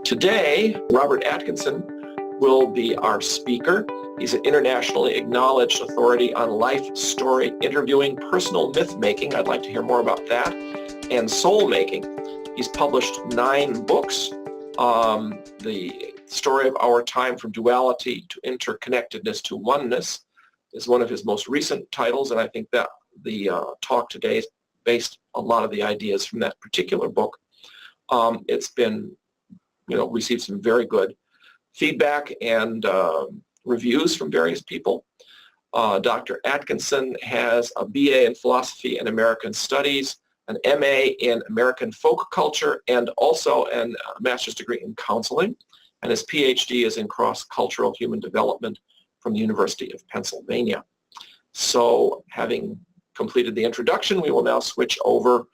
Today, Robert Atkinson will be our speaker. He's an internationally acknowledged authority on life story interviewing, personal myth-making, I'd like to hear more about that, and soul-making. He's published 9 books. The Story of Our Time, from Duality to Interconnectedness to Oneness is one of his most recent titles, and I think that the talk today is based a lot of the ideas from that particular book. It's been, received some very good feedback and reviews from various people. Dr. Atkinson has a BA in Philosophy and American Studies, an MA in American Folk Culture, and also a master's degree in counseling. And his Ph.D. is in Cross-Cultural Human Development from the University of Pennsylvania. So, having completed the introduction, we will now switch over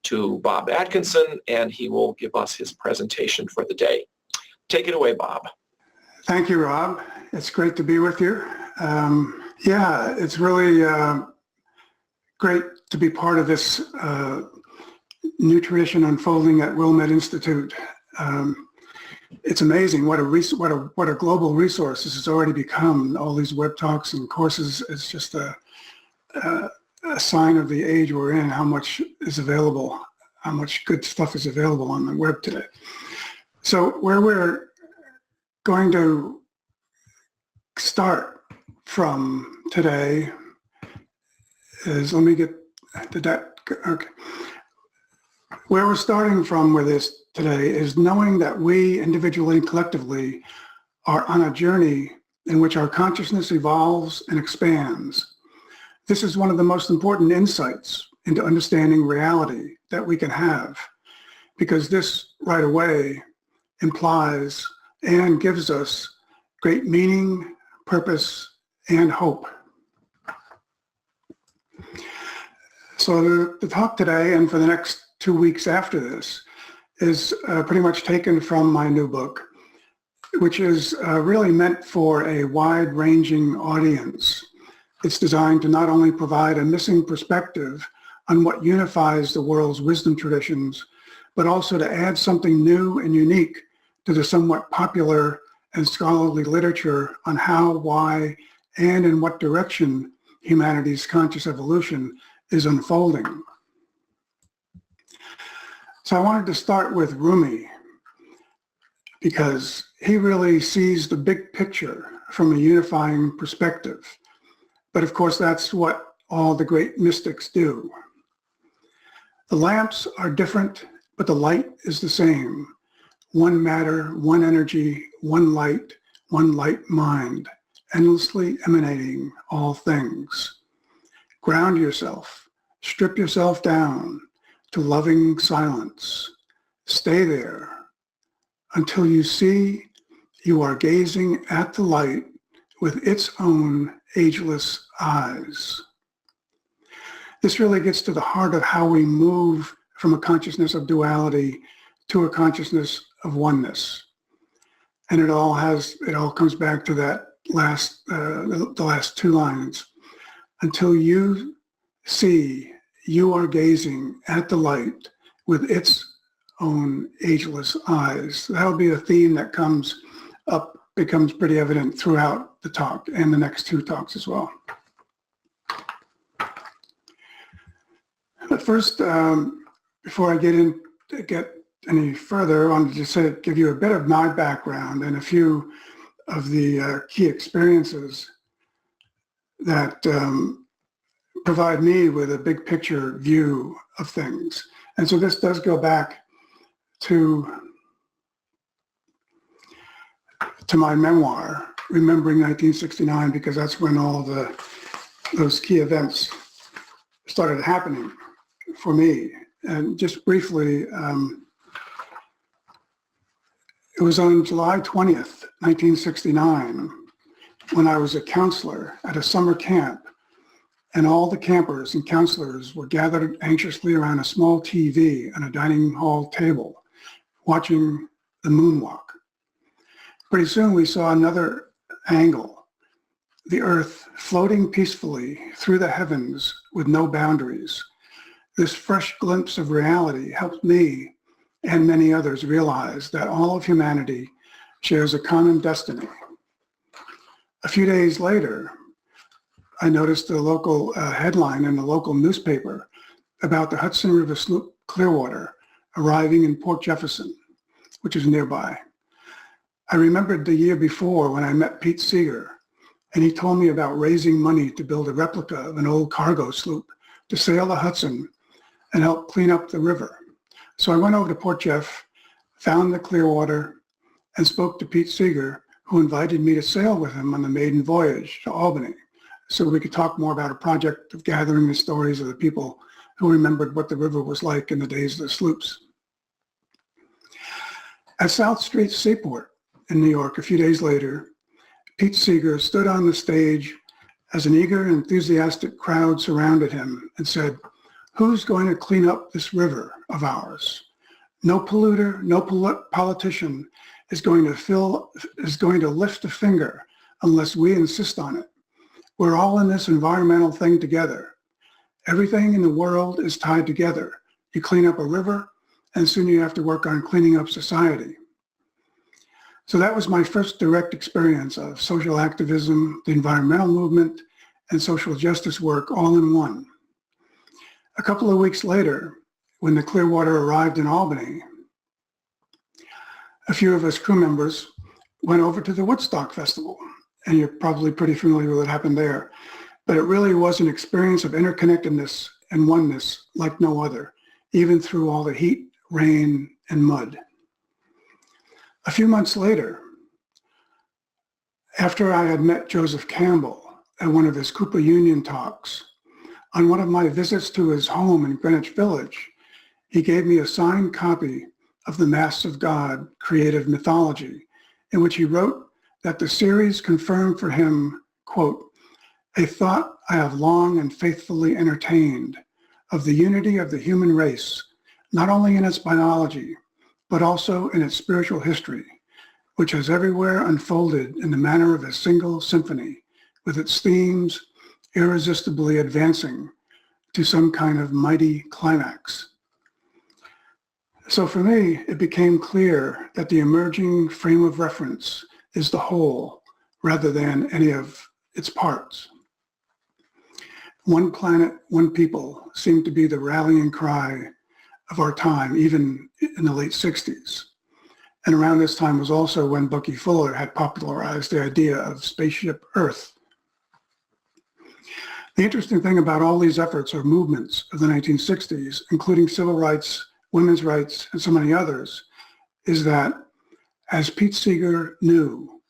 to Bob Atkinson, and he will give us his presentation for the day. Take it away, Bob. Thank you, Rob. It's great to be with you. Yeah, it's really great to be part of this new tradition unfolding at Wilmette Institute. It's amazing what a global resource this has already become. All these web talks and courses, it's just a sign of the age we're in, how much is available, how much good stuff is available on the web today. So where we're going to start from today is, let me get to that, okay. Where we're starting from with this today is knowing that we individually and collectively are on a journey in which our consciousness evolves and expands. This is one of the most important insights into understanding reality that we can have, because this right away implies and gives us great meaning, purpose, and hope. So the talk today and for the next 2 weeks after this is pretty much taken from my new book, which is really meant for a wide-ranging audience. It's designed to not only provide a missing perspective on what unifies the world's wisdom traditions, but also to add something new and unique to the somewhat popular and scholarly literature on how, why, and in what direction humanity's conscious evolution is unfolding. So I wanted to start with Rumi, because he really sees the big picture from a unifying perspective. But of course, that's what all the great mystics do. The lamps are different, but the light is the same. One matter, one energy, one light mind, endlessly emanating all things. Ground yourself, strip yourself down to loving silence. Stay there until you see you are gazing at the light with its own ageless eyes. This really gets to the heart of how we move from a consciousness of duality to a consciousness of oneness. And it all comes back to that the last 2 lines. Until you see you are gazing at the light with its own ageless eyes. That'll be a theme that becomes pretty evident throughout the talk and the next 2 talks as well. But first, before I get any further, I wanted to just give you a bit of my background and a few of the key experiences that provide me with a big picture view of things. And so this does go back to my memoir, Remembering 1969, because that's when all those key events started happening for me. And just briefly, it was on July 20th, 1969, when I was a counselor at a summer camp, and all the campers and counselors were gathered anxiously around a small TV on a dining hall table, watching the moonwalk. Pretty soon we saw another angle, the Earth floating peacefully through the heavens with no boundaries. This fresh glimpse of reality helped me and many others realized that all of humanity shares a common destiny. A few days later, I noticed a local headline in the local newspaper about the Hudson River sloop Clearwater arriving in Port Jefferson, which is nearby. I remembered the year before when I met Pete Seeger, and he told me about raising money to build a replica of an old cargo sloop to sail the Hudson and help clean up the river. So I went over to Port Jeff, found the Clearwater, and spoke to Pete Seeger, who invited me to sail with him on the maiden voyage to Albany, so we could talk more about a project of gathering the stories of the people who remembered what the river was like in the days of the sloops. At South Street Seaport in New York a few days later, Pete Seeger stood on the stage as an eager, enthusiastic crowd surrounded him and said, "Who's going to clean up this river of ours? No polluter, no politician is going to lift a finger unless we insist on it. We're all in this environmental thing together. Everything in the world is tied together. You clean up a river, and soon you have to work on cleaning up society." So that was my first direct experience of social activism, the environmental movement, and social justice work all in one. A couple of weeks later, when the Clearwater arrived in Albany, a few of us crew members went over to the Woodstock Festival, and you're probably pretty familiar with what happened there. But it really was an experience of interconnectedness and oneness like no other, even through all the heat, rain, and mud. A few months later, after I had met Joseph Campbell at one of his Cooper Union talks, on one of my visits to his home in Greenwich Village, he gave me a signed copy of the Masks of God Creative Mythology, in which he wrote that the series confirmed for him, quote, "a thought I have long and faithfully entertained of the unity of the human race, not only in its biology, but also in its spiritual history, which has everywhere unfolded in the manner of a single symphony, with its themes irresistibly advancing to some kind of mighty climax." So for me, it became clear that the emerging frame of reference is the whole rather than any of its parts. One planet, one people seemed to be the rallying cry of our time, even in the late 60s. And around this time was also when Bucky Fuller had popularized the idea of spaceship Earth. The interesting thing about all these efforts or movements of the 1960s, including civil rights, women's rights, and so many others, is that, as Pete Seeger knew,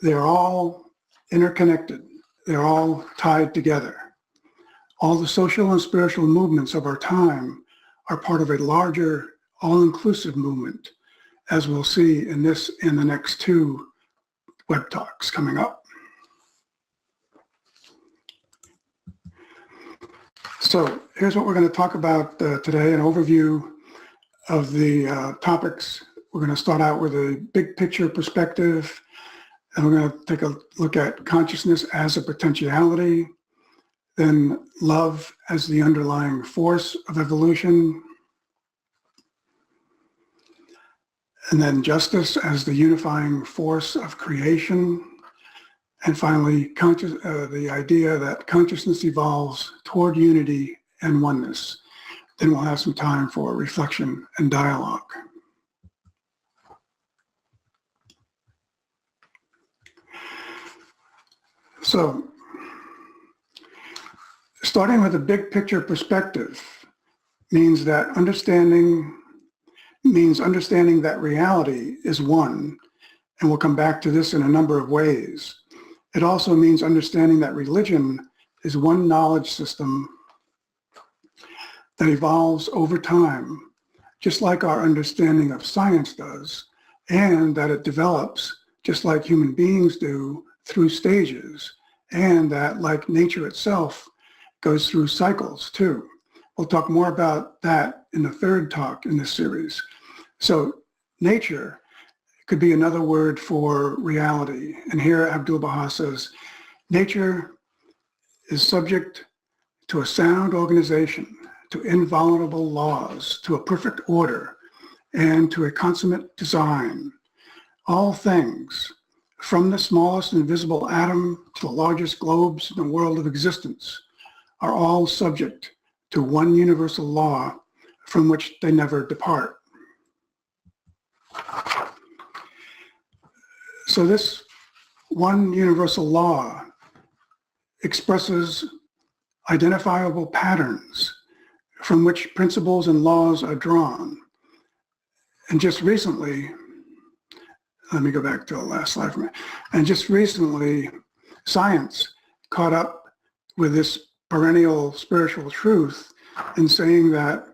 they're all interconnected. They're all tied together. All the social and spiritual movements of our time are part of a larger, all-inclusive movement, as we'll see in this and the next two web talks coming up. So here's what we're going to talk about today, an overview of the topics. We're going to start out with a big picture perspective, and we're going to take a look at consciousness as a potentiality, then love as the underlying force of evolution, and then justice as the unifying force of creation, and finally the idea that consciousness evolves toward unity and oneness. Then we'll have some time for reflection and dialogue. So, starting with a big picture perspective means understanding that reality is one, and we'll come back to this in a number of ways. It also means understanding that religion is one knowledge system that evolves over time, just like our understanding of science does, and that it develops just like human beings do through stages, and that, like nature itself, goes through cycles too. We'll talk more about that in the third talk in this series. So nature could be another word for reality. And here Abdu'l-Baha says, nature is subject to a sound organization, to invulnerable laws, to a perfect order, and to a consummate design. All things, from the smallest invisible atom to the largest globes in the world of existence, are all subject to one universal law from which they never depart. So this one universal law expresses identifiable patterns from which principles and laws are drawn. And just recently, let me go back to the last slide for a minute. And just recently, science caught up with this perennial spiritual truth in saying that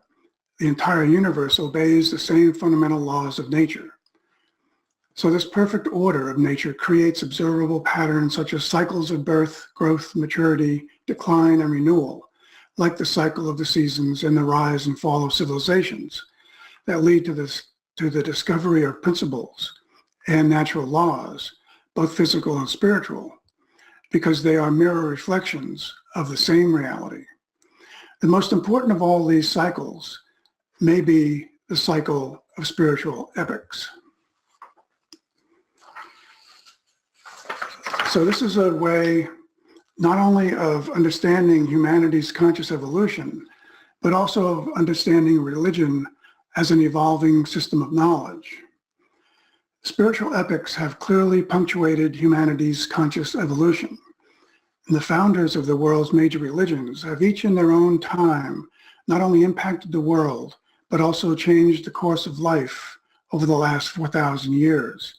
the entire universe obeys the same fundamental laws of nature. So this perfect order of nature creates observable patterns such as cycles of birth, growth, maturity, decline, and renewal, like the cycle of the seasons and the rise and fall of civilizations that lead to the discovery of principles and natural laws, both physical and spiritual, because they are mirror reflections of the same reality. The most important of all these cycles may be the cycle of spiritual epochs. So this is a way not only of understanding humanity's conscious evolution, but also of understanding religion as an evolving system of knowledge. Spiritual epochs have clearly punctuated humanity's conscious evolution. And the founders of the world's major religions have each in their own time not only impacted the world, but also changed the course of life over the last 4,000 years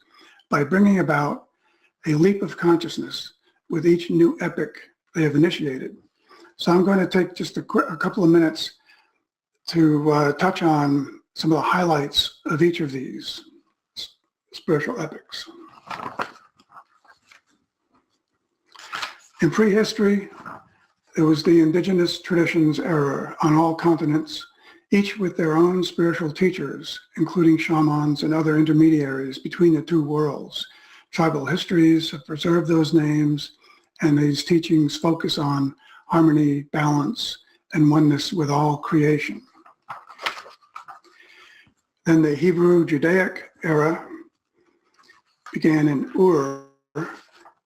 by bringing about a leap of consciousness with each new epoch they have initiated. So I'm going to take just a couple of minutes to touch on some of the highlights of each of these spiritual epochs. In prehistory, there was the indigenous traditions era on all continents, each with their own spiritual teachers, including shamans and other intermediaries between the two worlds. Tribal histories have preserved those names, and these teachings focus on harmony, balance, and oneness with all creation. Then the Hebrew-Judaic era began in Ur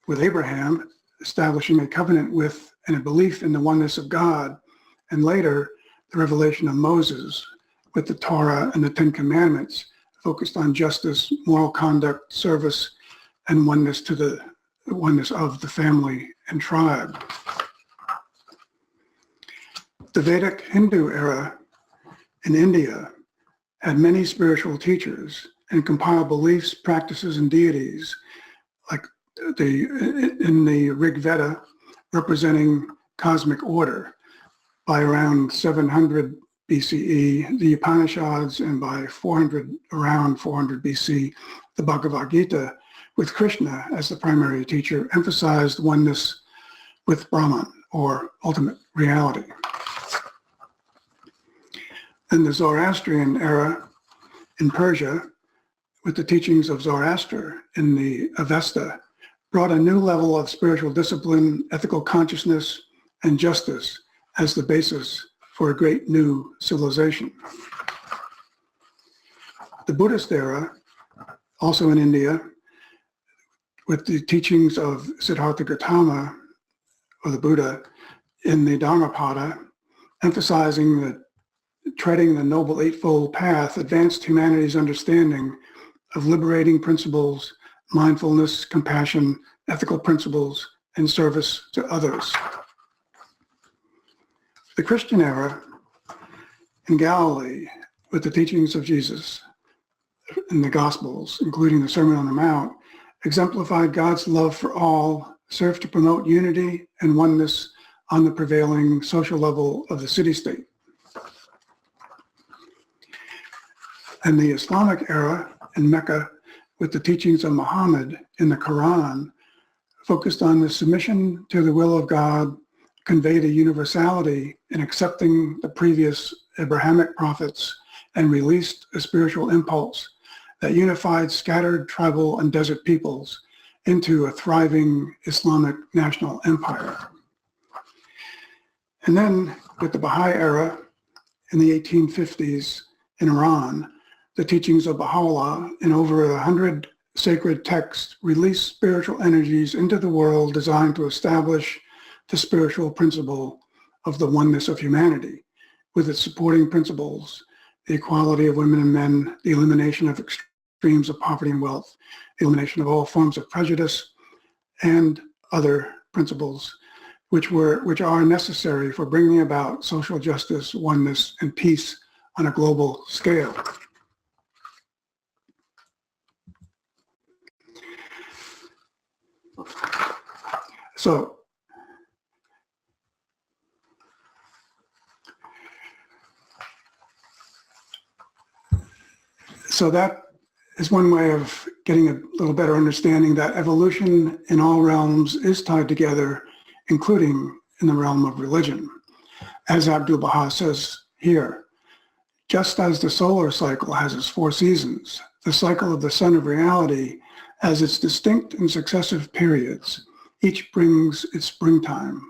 with Abraham establishing a covenant with and a belief in the oneness of God, and later the revelation of Moses with the Torah and the Ten Commandments focused on justice, moral conduct, service, and oneness of the family and tribe. The Vedic Hindu era in India had many spiritual teachers and compiled beliefs, practices, and deities, like in the Rig Veda, representing cosmic order. By around 700 BCE, the Upanishads, and by around 400 BC, the Bhagavad Gita, with Krishna as the primary teacher, emphasized oneness with Brahman, or ultimate reality. In the Zoroastrian era in Persia, with the teachings of Zoroaster in the Avesta, brought a new level of spiritual discipline, ethical consciousness, and justice as the basis for a great new civilization. The Buddhist era, also in India, with the teachings of Siddhartha Gautama, or the Buddha, in the Dhammapada, emphasizing that treading the Noble Eightfold Path advanced humanity's understanding of liberating principles, mindfulness, compassion, ethical principles, and service to others. The Christian era in Galilee, with the teachings of Jesus in the Gospels, including the Sermon on the Mount, exemplified God's love for all, served to promote unity and oneness on the prevailing social level of the city-state. And the Islamic era in Mecca, with the teachings of Muhammad in the Quran, focused on the submission to the will of God, conveyed a universality in accepting the previous Abrahamic prophets, and released a spiritual impulse that unified scattered tribal and desert peoples into a thriving Islamic national empire. And then with the Baha'i era in the 1850s in Iran, the teachings of Baha'u'llah in over 100 sacred texts release spiritual energies into the world designed to establish the spiritual principle of the oneness of humanity, with its supporting principles, the equality of women and men, the elimination of extremes of poverty and wealth, the elimination of all forms of prejudice, and other principles which are necessary for bringing about social justice, oneness, and peace on a global scale. So that is one way of getting a little better understanding that evolution in all realms is tied together, including in the realm of religion. As Abdu'l-Baha says here, just as the solar cycle has its 4 seasons, the cycle of the sun of reality has its distinct and successive periods. Each brings its springtime.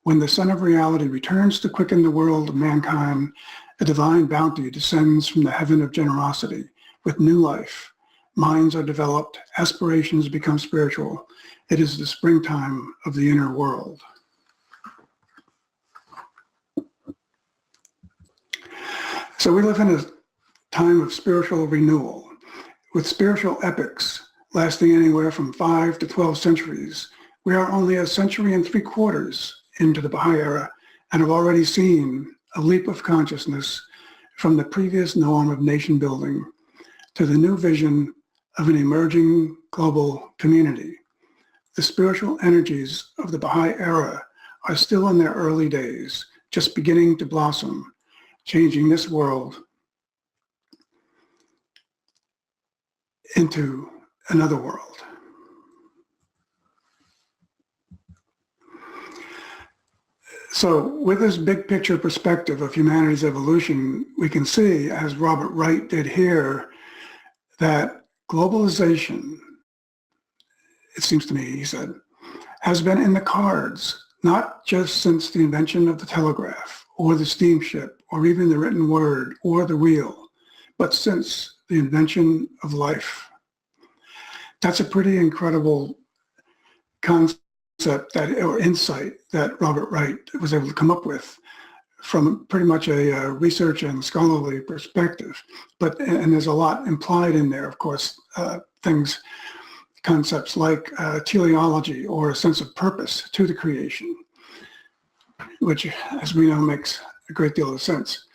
When the sun of reality returns to quicken the world of mankind, a divine bounty descends from the heaven of generosity with new life. Minds are developed, aspirations become spiritual. It is the springtime of the inner world. So we live in a time of spiritual renewal, with spiritual epics lasting anywhere from 5 to 12 centuries. We are only a century and 3/4 into the Baha'i era and have already seen a leap of consciousness from the previous norm of nation building to the new vision of an emerging global community. The spiritual energies of the Baha'i era are still in their early days, just beginning to blossom, changing this world into another world. So with this big picture perspective of humanity's evolution, we can see, as Robert Wright did here, that globalization, it seems to me, he said, has been in the cards, not just since the invention of the telegraph or the steamship or even the written word or the wheel, but since the invention of life. That's a pretty incredible concept or insight that Robert Wright was able to come up with from pretty much a research and scholarly perspective. And there's a lot implied in there, of course, concepts like teleology or a sense of purpose to the creation, which, as we know, makes a great deal of sense.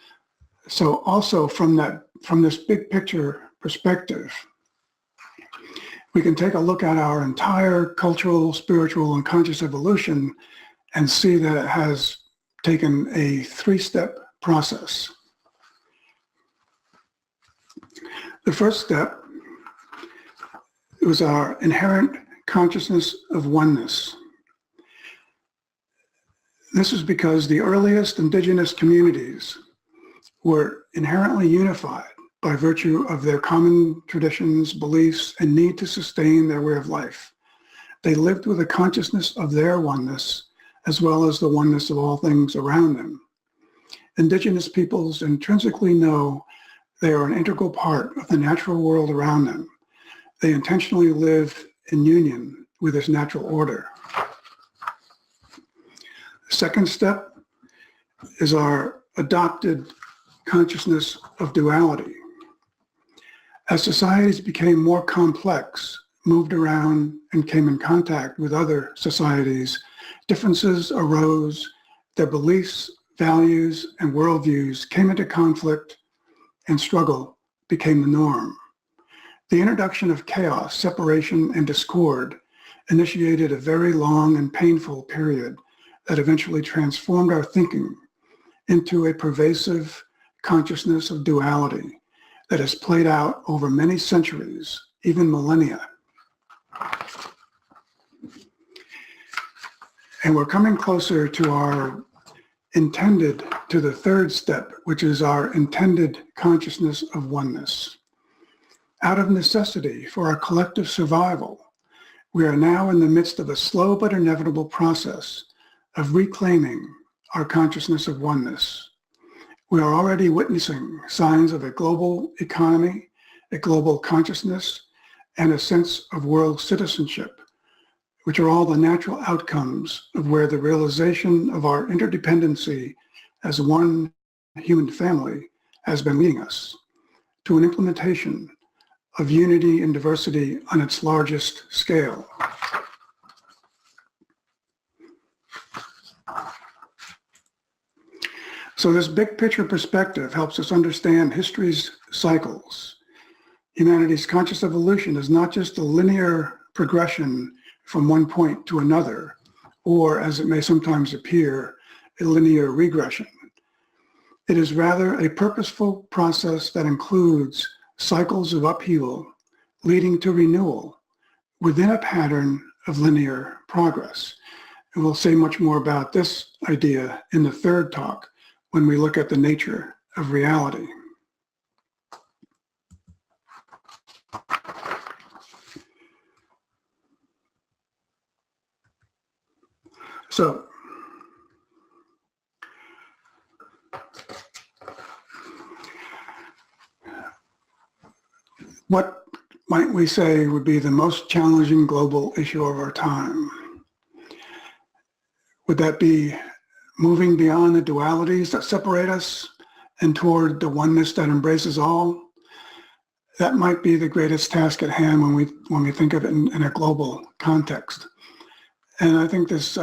So also from this big picture perspective, we can take a look at our entire cultural, spiritual, and conscious evolution and see that it has taken a 3-step process. The first step was our inherent consciousness of oneness. This is because the earliest indigenous communities were inherently unified by virtue of their common traditions, beliefs, and need to sustain their way of life. They lived with a consciousness of their oneness, as well as the oneness of all things around them. Indigenous peoples intrinsically know they are an integral part of the natural world around them. They intentionally live in union with this natural order. The second step is our adopted consciousness of duality. As societies became more complex, moved around, and came in contact with other societies, differences arose, their beliefs, values, and worldviews came into conflict, and struggle became the norm. The introduction of chaos, separation, and discord initiated a very long and painful period that eventually transformed our thinking into a pervasive consciousness of duality that has played out over many centuries, even millennia. And we're coming closer to the third step, which is our intended consciousness of oneness. Out of necessity for our collective survival, we are now in the midst of a slow but inevitable process of reclaiming our consciousness of oneness. We are already witnessing signs of a global economy, a global consciousness, and a sense of world citizenship, which are all the natural outcomes of where the realization of our interdependency as one human family has been leading us to an implementation of unity and diversity on its largest scale. So this big picture perspective helps us understand history's cycles. Humanity's conscious evolution is not just a linear progression from one point to another, or as it may sometimes appear, a linear regression. It is rather a purposeful process that includes cycles of upheaval leading to renewal within a pattern of linear progress. And we'll say much more about this idea in the third talk when we look at the nature of reality. So, what might we say would be the most challenging global issue of our time? Would that be moving beyond the dualities that separate us and toward the oneness that embraces all? That might be the greatest task at hand when we think of it in a global context. And I think this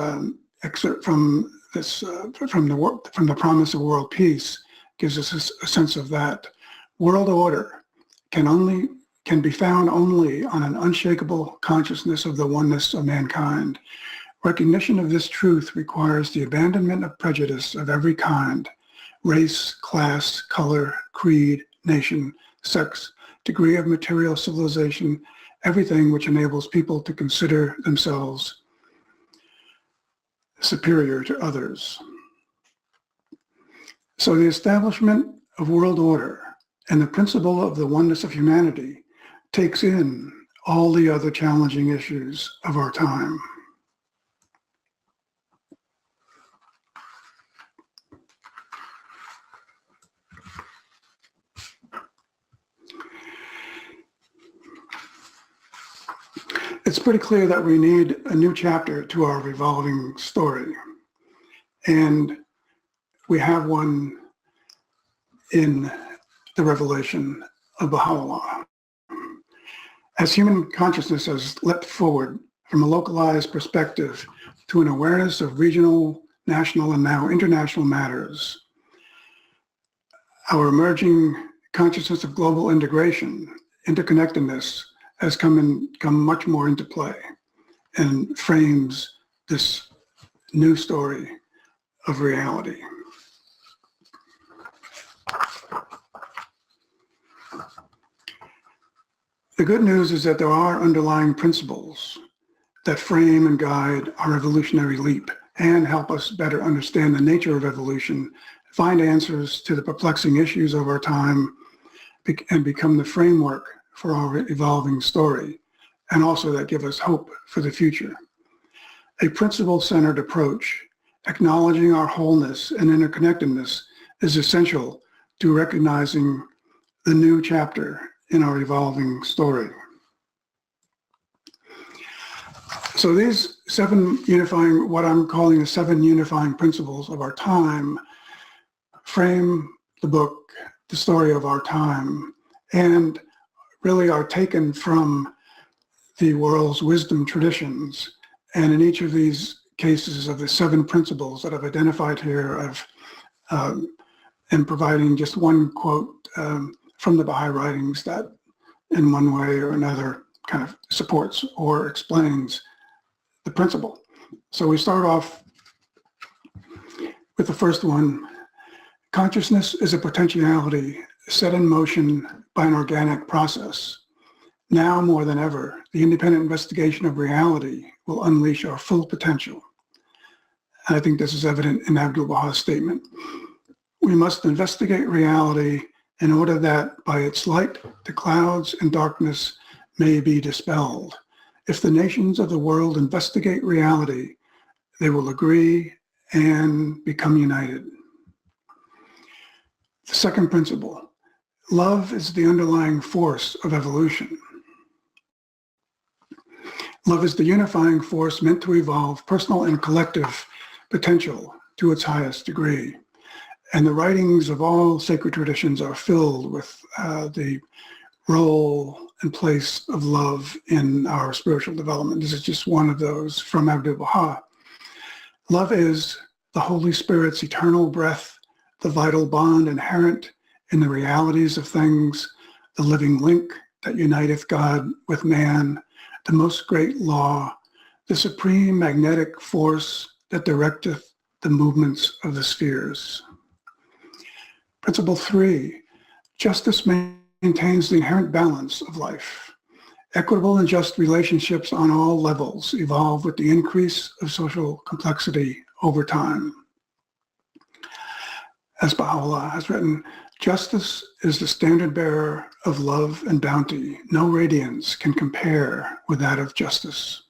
excerpt from the Promise of World Peace gives us a sense of that. World order can be found only on an unshakable consciousness of the oneness of mankind. Recognition of this truth requires the abandonment of prejudice of every kind: race, class, color, creed, nation, sex, degree of material civilization, everything which enables people to consider themselves superior to others. So the establishment of world order and the principle of the oneness of humanity takes in all the other challenging issues of our time. It's pretty clear that we need a new chapter to our revolving story. And we have one in the revelation of Baha'u'llah. As human consciousness has leapt forward from a localized perspective to an awareness of regional, national, and now international matters, our emerging consciousness of global integration, interconnectedness, has come much more into play and frames this new story of reality. The good news is that there are underlying principles that frame and guide our evolutionary leap and help us better understand the nature of evolution, find answers to the perplexing issues of our time, and become the framework for our evolving story, and also that give us hope for the future. A principle-centered approach, acknowledging our wholeness and interconnectedness, is essential to recognizing the new chapter in our evolving story. So these what I'm calling the 7 unifying principles of our time, frame the book, the story of our time, and really are taken from the world's wisdom traditions. And in each of these cases of the 7 principles that I've identified here, I'm providing just one quote from the Baha'i writings that in one way or another kind of supports or explains the principle. So we start off with the first one. Consciousness is a potentiality set in motion by an organic process. Now more than ever, the independent investigation of reality will unleash our full potential. And I think this is evident in Abdu'l-Baha's statement. We must investigate reality in order that by its light, the clouds and darkness may be dispelled. If the nations of the world investigate reality, they will agree and become united. The second principle, love is the underlying force of evolution. Love is the unifying force meant to evolve personal and collective potential to its highest degree. And the writings of all sacred traditions are filled with the role and place of love in our spiritual development. This is just one of those from Abdu'l-Baha. Love is the Holy Spirit's eternal breath, the vital bond inherent in the realities of things, the living link that uniteth God with man, the most great law, the supreme magnetic force that directeth the movements of the spheres. Principle 3, justice maintains the inherent balance of life. Equitable and just relationships on all levels evolve with the increase of social complexity over time. As Baha'u'llah has written, justice is the standard bearer of love and bounty. No radiance can compare with that of justice.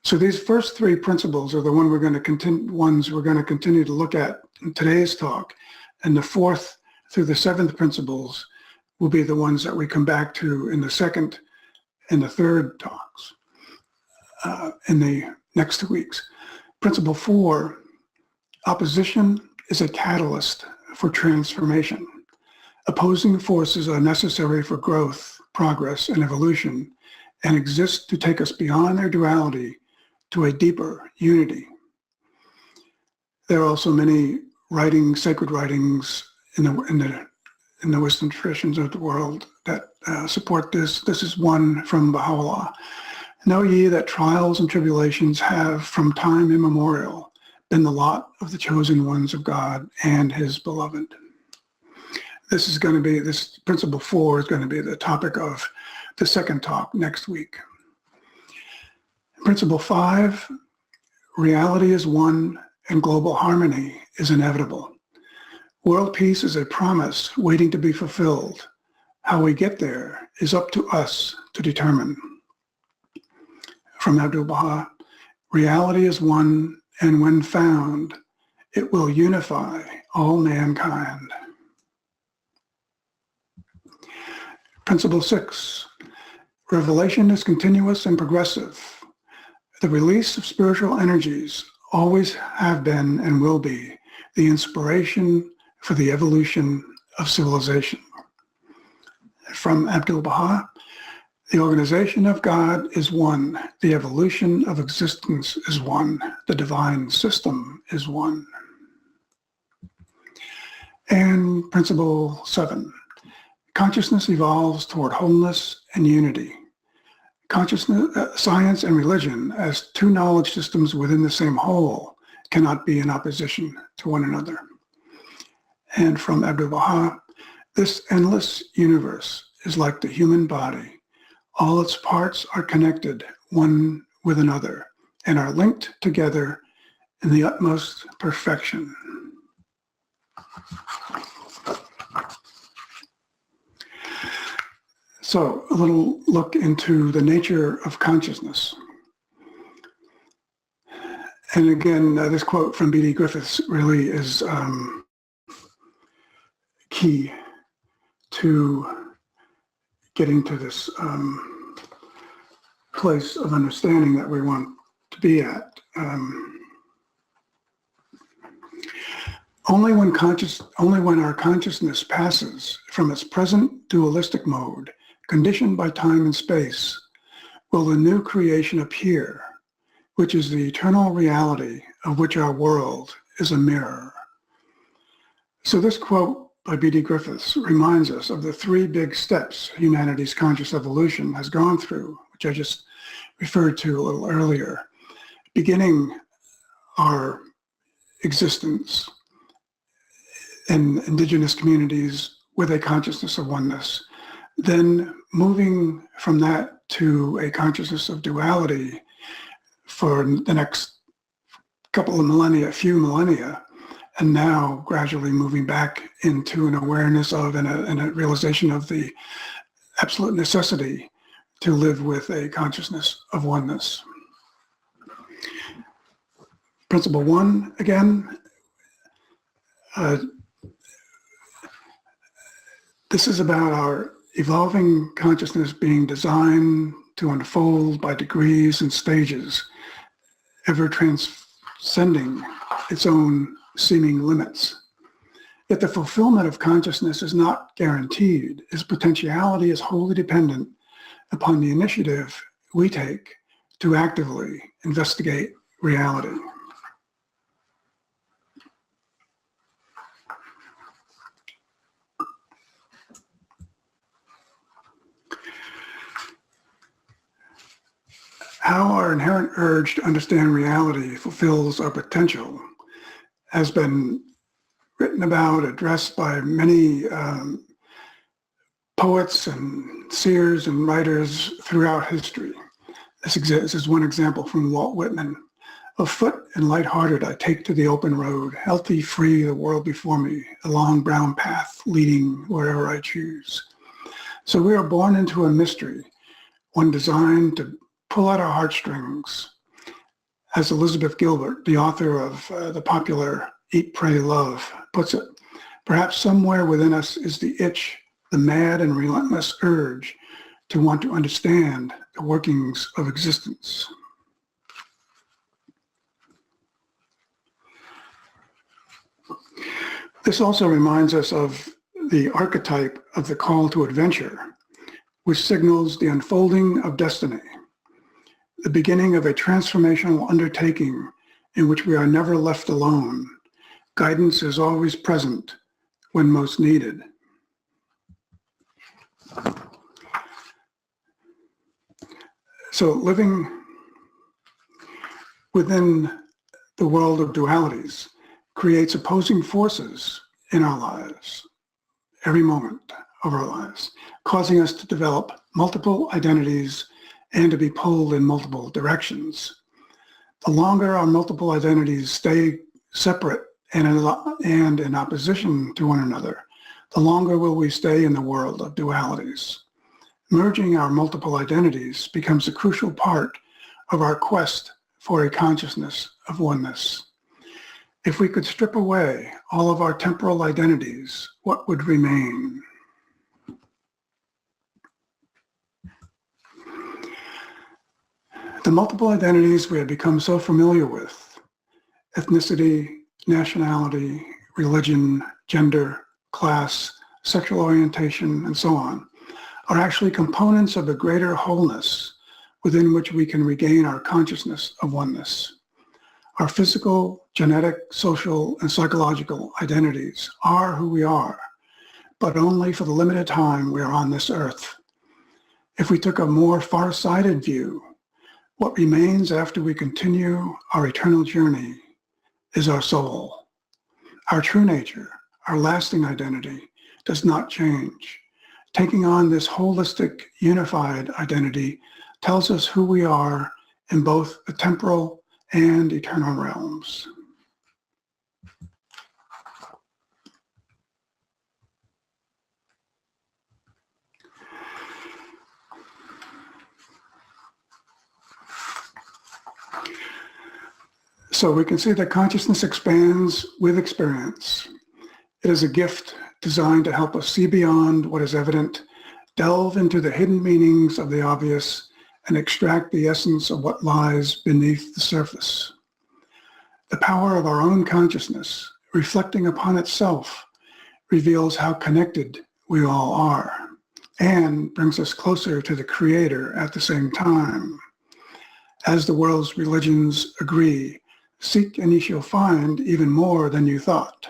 So these first three principles are the ones we're going to continue to look at in today's talk. And the fourth through the seventh principles will be the ones that we come back to in the second and the third talks in the next 2 weeks. Principle 4, opposition is a catalyst for transformation. Opposing forces are necessary for growth, progress, and evolution, and exist to take us beyond their duality to a deeper unity. There are also many writings, sacred writings in the wisdom traditions of the world that support this. This is one from Baha'u'llah. Know ye that trials and tribulations have from time immemorial been the lot of the chosen ones of God and his beloved. This principle 4 is going to be the topic of the second talk next week. Principle 5, reality is one and global harmony is inevitable. World peace is a promise waiting to be fulfilled. How we get there is up to us to determine. From Abdu'l-Baha, reality is one, and when found, it will unify all mankind. Principle 6, revelation is continuous and progressive. The release of spiritual energies always have been and will be the inspiration for the evolution of civilization. From Abdu'l-Baha, the organization of God is one, the evolution of existence is one, the divine system is one. And principle 7, consciousness evolves toward wholeness and unity. Consciousness, science and religion, as two knowledge systems within the same whole, cannot be in opposition to one another. And from Abdu'l-Baha, this endless universe is like the human body. All its parts are connected one with another and are linked together in the utmost perfection. So a little look into the nature of consciousness. And again, this quote from B.D. Griffiths really is key to getting to this place of understanding that we want to be at. Only when our consciousness passes from its present dualistic mode, conditioned by time and space, will the new creation appear, which is the eternal reality of which our world is a mirror. So this quote by B.D. Griffiths reminds us of the 3 big steps humanity's conscious evolution has gone through, which I just referred to a little earlier. Beginning our existence in indigenous communities with a consciousness of oneness, then moving from that to a consciousness of duality for the next couple of millennia, few millennia, and now gradually moving back into an awareness of and a realization of the absolute necessity to live with a consciousness of oneness. Principle 1, again, This is about our evolving consciousness being designed to unfold by degrees and stages, ever transcending its own seeming limits. Yet the fulfillment of consciousness is not guaranteed. Its potentiality is wholly dependent upon the initiative we take to actively investigate reality. How our inherent urge to understand reality fulfills our potential has been written about, addressed by many poets and seers and writers throughout history. This is one example from Walt Whitman. Afoot and lighthearted, I take to the open road, healthy, free, the world before me, a long brown path leading wherever I choose. So we are born into a mystery, one designed to pull at our heartstrings. As Elizabeth Gilbert, the author of the popular Eat, Pray, Love, puts it, perhaps somewhere within us is the itch, the mad and relentless urge to want to understand the workings of existence. This also reminds us of the archetype of the call to adventure, which signals the unfolding of destiny, the beginning of a transformational undertaking in which we are never left alone. Guidance is always present when most needed. So living within the world of dualities creates opposing forces in our lives, every moment of our lives, causing us to develop multiple identities and to be pulled in multiple directions. The longer our multiple identities stay separate and in opposition to one another, the longer will we stay in the world of dualities. Merging our multiple identities becomes a crucial part of our quest for a consciousness of oneness. If we could strip away all of our temporal identities, what would remain? The multiple identities we have become so familiar with, ethnicity, nationality, religion, gender, class, sexual orientation, and so on, are actually components of a greater wholeness within which we can regain our consciousness of oneness. Our physical, genetic, social, and psychological identities are who we are, but only for the limited time we are on this earth. If we took a more far-sighted view, what remains after we continue our eternal journey is our soul. Our true nature, our lasting identity, does not change. Taking on this holistic, unified identity tells us who we are in both the temporal and eternal realms. So we can see that consciousness expands with experience. It is a gift designed to help us see beyond what is evident, delve into the hidden meanings of the obvious, and extract the essence of what lies beneath the surface. The power of our own consciousness, reflecting upon itself, reveals how connected we all are, and brings us closer to the Creator at the same time. As the world's religions agree, seek and ye shall find even more than you thought.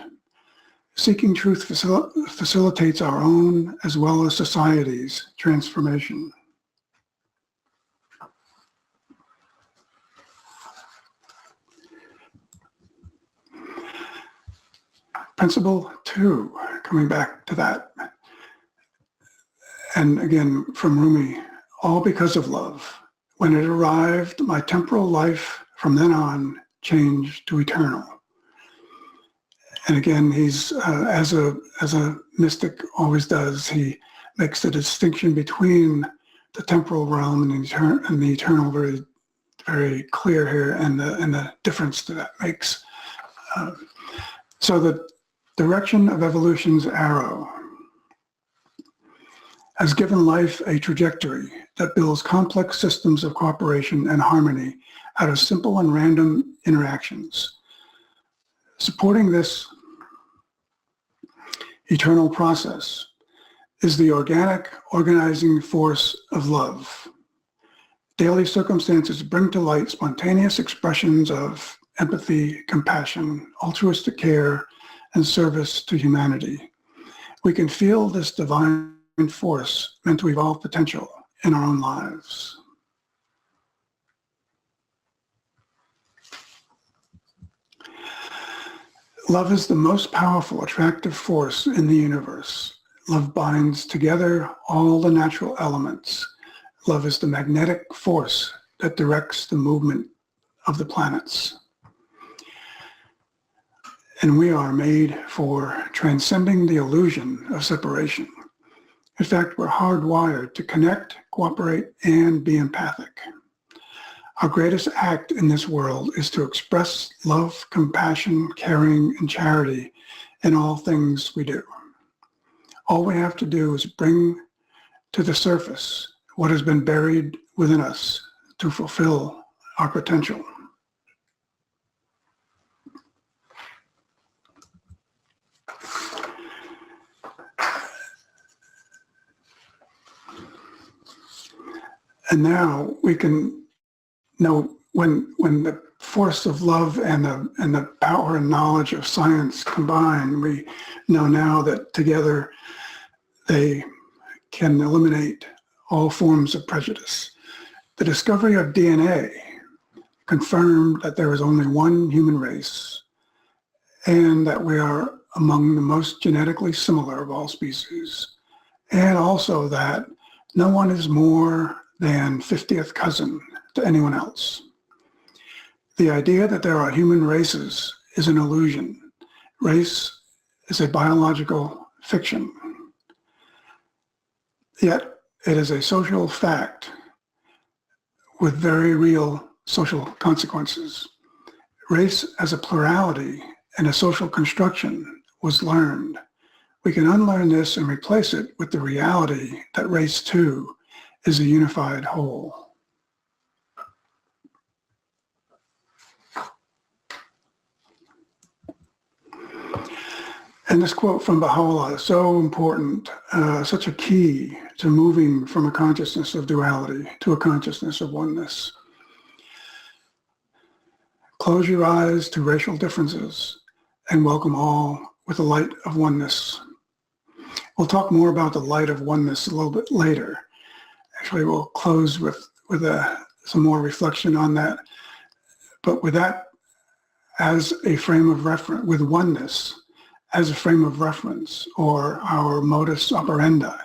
Seeking truth facilitates our own as well as society's transformation. Principle 2, coming back to that, and again from Rumi, all because of love. When it arrived, my temporal life from then on changed to eternal. And again, he's, as a mystic always does, he makes the distinction between the temporal realm and the eternal very, very clear here, and the difference that that makes. So the direction of evolution's arrow has given life a trajectory that builds complex systems of cooperation and harmony out of simple and random interactions. Supporting this eternal process is the organic, organizing force of love. Daily circumstances bring to light spontaneous expressions of empathy, compassion, altruistic care, and service to humanity. We can feel this divine force meant to evolve potential in our own lives. Love is the most powerful, attractive force in the universe. Love binds together all the natural elements. Love is the magnetic force that directs the movement of the planets. And we are made for transcending the illusion of separation. In fact, we're hardwired to connect, cooperate, and be empathic. Our greatest act in this world is to express love, compassion, caring, and charity in all things we do. All we have to do is bring to the surface what has been buried within us to fulfill our potential. And now we can know when the force of love and the power and knowledge of science combine, we know now that together they can eliminate all forms of prejudice. The discovery of DNA confirmed that there is only one human race and that we are among the most genetically similar of all species, and also that no one is more than 50th cousin to anyone else. The idea that there are human races is an illusion. Race is a biological fiction. Yet it is a social fact with very real social consequences. Race as a plurality and a social construction was learned. We can unlearn this and replace it with the reality that race too is a unified whole. And this quote from Baha'u'llah is so important, such a key to moving from a consciousness of duality to a consciousness of oneness. Close your eyes to racial differences and welcome all with the light of oneness. We'll talk more about the light of oneness a little bit later. Actually, we'll close with some more reflection on that. But with that as a frame of reference, with oneness as a frame of reference, or our modus operandi,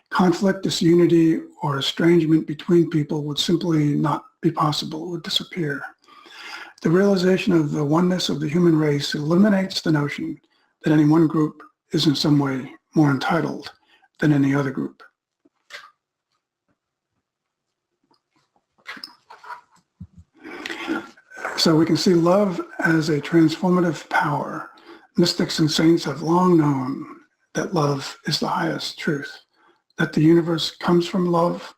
conflict, disunity, or estrangement between people would simply not be possible, would disappear. The realization of the oneness of the human race eliminates the notion that any one group is in some way more entitled than any other group. So we can see love as a transformative power. Mystics and saints have long known that love is the highest truth, that the universe comes from love,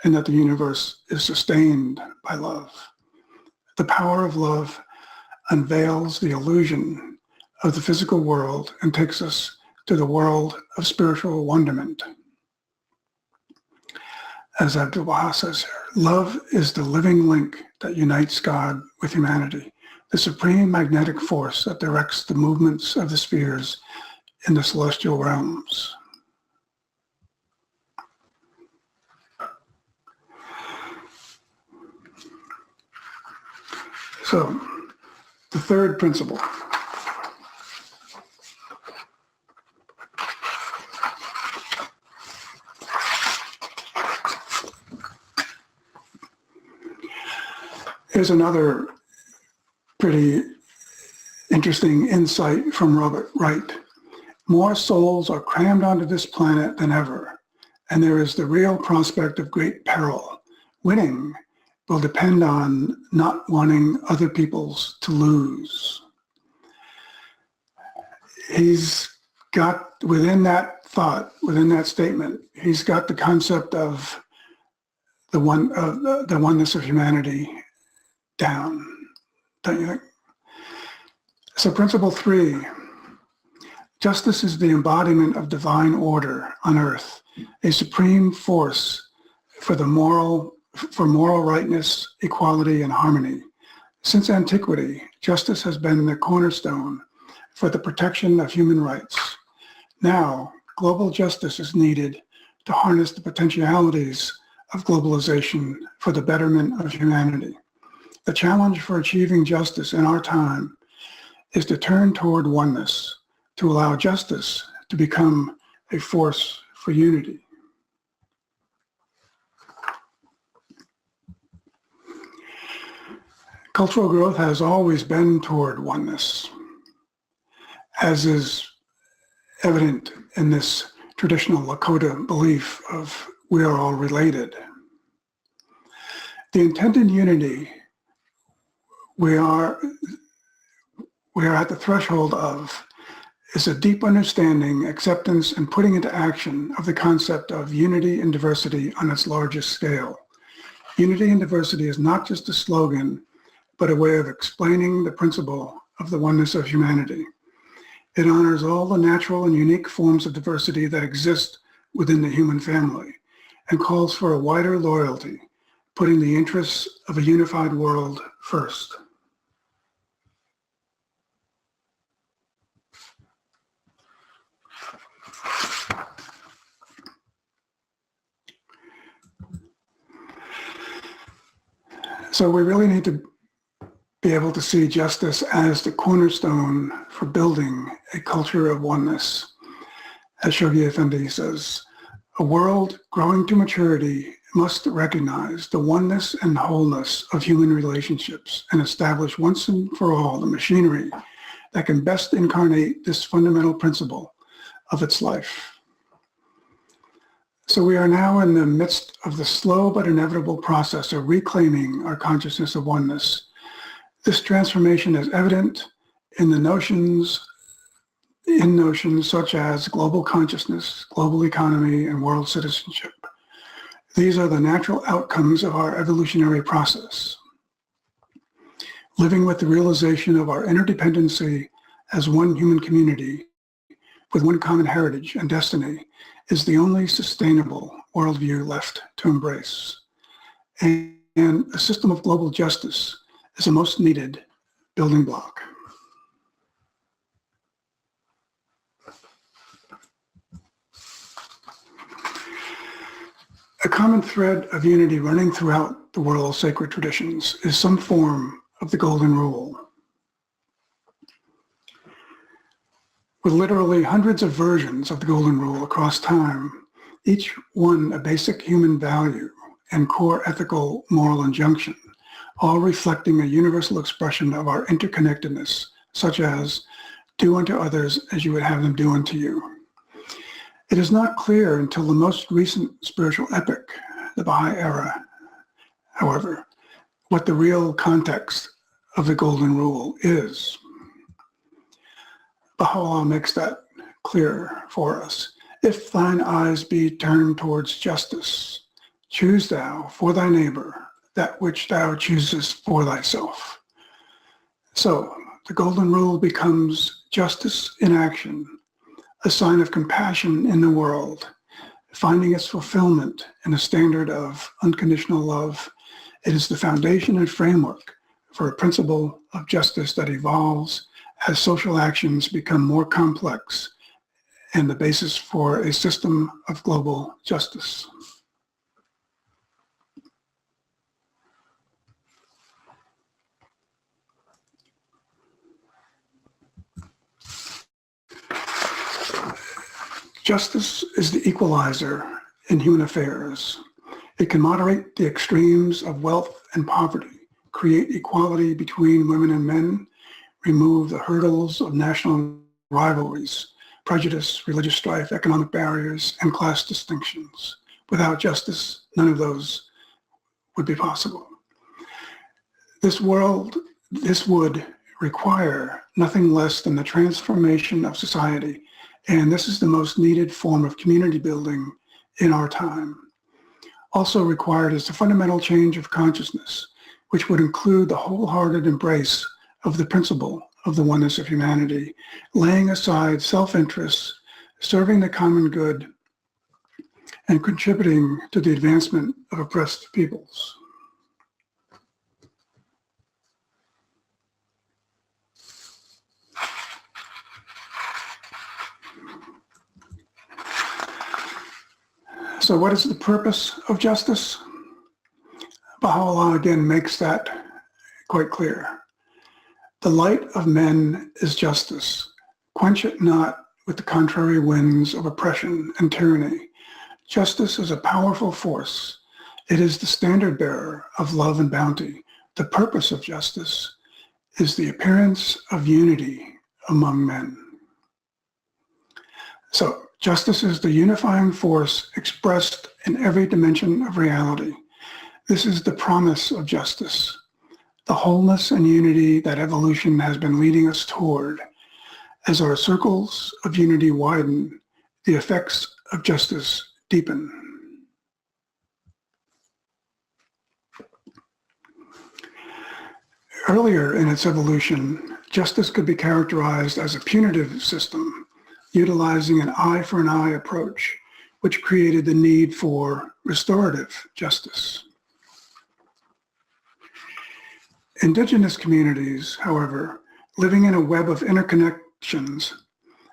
and that the universe is sustained by love. The power of love unveils the illusion of the physical world and takes us to the world of spiritual wonderment. As Abdu'l-Baha says here, love is the living link that unites God with humanity, the supreme magnetic force that directs the movements of the spheres in the celestial realms. So, the third principle. Here's another pretty interesting insight from Robert Wright. More souls are crammed onto this planet than ever, and there is the real prospect of great peril. Winning will depend on not wanting other peoples to lose. He's got within that thought, within that statement, he's got the concept of the oneness of humanity down, don't you think? So principle 3, justice is the embodiment of divine order on earth, a supreme force for moral rightness, equality, and harmony. Since antiquity, justice has been the cornerstone for the protection of human rights. Now, global justice is needed to harness the potentialities of globalization for the betterment of humanity. The challenge for achieving justice in our time is to turn toward oneness, to allow justice to become a force for unity. Cultural growth has always been toward oneness, as is evident in this traditional Lakota belief of we are all related. The intended unity we are at the threshold of is a deep understanding, acceptance, and putting into action of the concept of unity and diversity on its largest scale. Unity and diversity is not just a slogan, but a way of explaining the principle of the oneness of humanity. It honors all the natural and unique forms of diversity that exist within the human family and calls for a wider loyalty, putting the interests of a unified world first. So we really need to be able to see justice as the cornerstone for building a culture of oneness. As Shoghi Effendi says, a world growing to maturity must recognize the oneness and wholeness of human relationships and establish once and for all the machinery that can best incarnate this fundamental principle of its life. So we are now in the midst of the slow but inevitable process of reclaiming our consciousness of oneness. This transformation is evident in notions such as global consciousness, global economy, and world citizenship. These are the natural outcomes of our evolutionary process. Living with the realization of our interdependency as one human community with one common heritage and destiny is the only sustainable worldview left to embrace. And a system of global justice is a most needed building block. A common thread of unity running throughout the world's sacred traditions is some form of the Golden Rule. With literally hundreds of versions of the Golden Rule across time, each one a basic human value and core ethical moral injunction, all reflecting a universal expression of our interconnectedness, such as, do unto others as you would have them do unto you. It is not clear until the most recent spiritual epoch, the Baha'i era, however, what the real context of the Golden Rule is. Baha'u'llah makes that clear for us. If thine eyes be turned towards justice, choose thou for thy neighbor that which thou choosest for thyself. So the Golden Rule becomes justice in action, a sign of compassion in the world, finding its fulfillment in a standard of unconditional love. It is the foundation and framework for a principle of justice that evolves as social actions become more complex and the basis for a system of global justice. Justice is the equalizer in human affairs. It can moderate the extremes of wealth and poverty, create equality between women and men, remove the hurdles of national rivalries, prejudice, religious strife, economic barriers, and class distinctions. Without justice, none of those would be possible. This would require nothing less than the transformation of society and this is the most needed form of community building in our time. Also required is the fundamental change of consciousness, which would include the wholehearted embrace of the principle of the oneness of humanity, laying aside self-interest, serving the common good, and contributing to the advancement of oppressed peoples. So what is the purpose of justice? Baha'u'llah again makes that quite clear. The light of men is justice. Quench it not with the contrary winds of oppression and tyranny. Justice is a powerful force. It is the standard bearer of love and bounty. The purpose of justice is the appearance of unity among men. So justice is the unifying force expressed in every dimension of reality. This is the promise of justice, the wholeness and unity that evolution has been leading us toward. As our circles of unity widen, the effects of justice deepen. Earlier in its evolution, justice could be characterized as a punitive system, utilizing an eye for an eye approach, which created the need for restorative justice. Indigenous communities, however, living in a web of interconnections,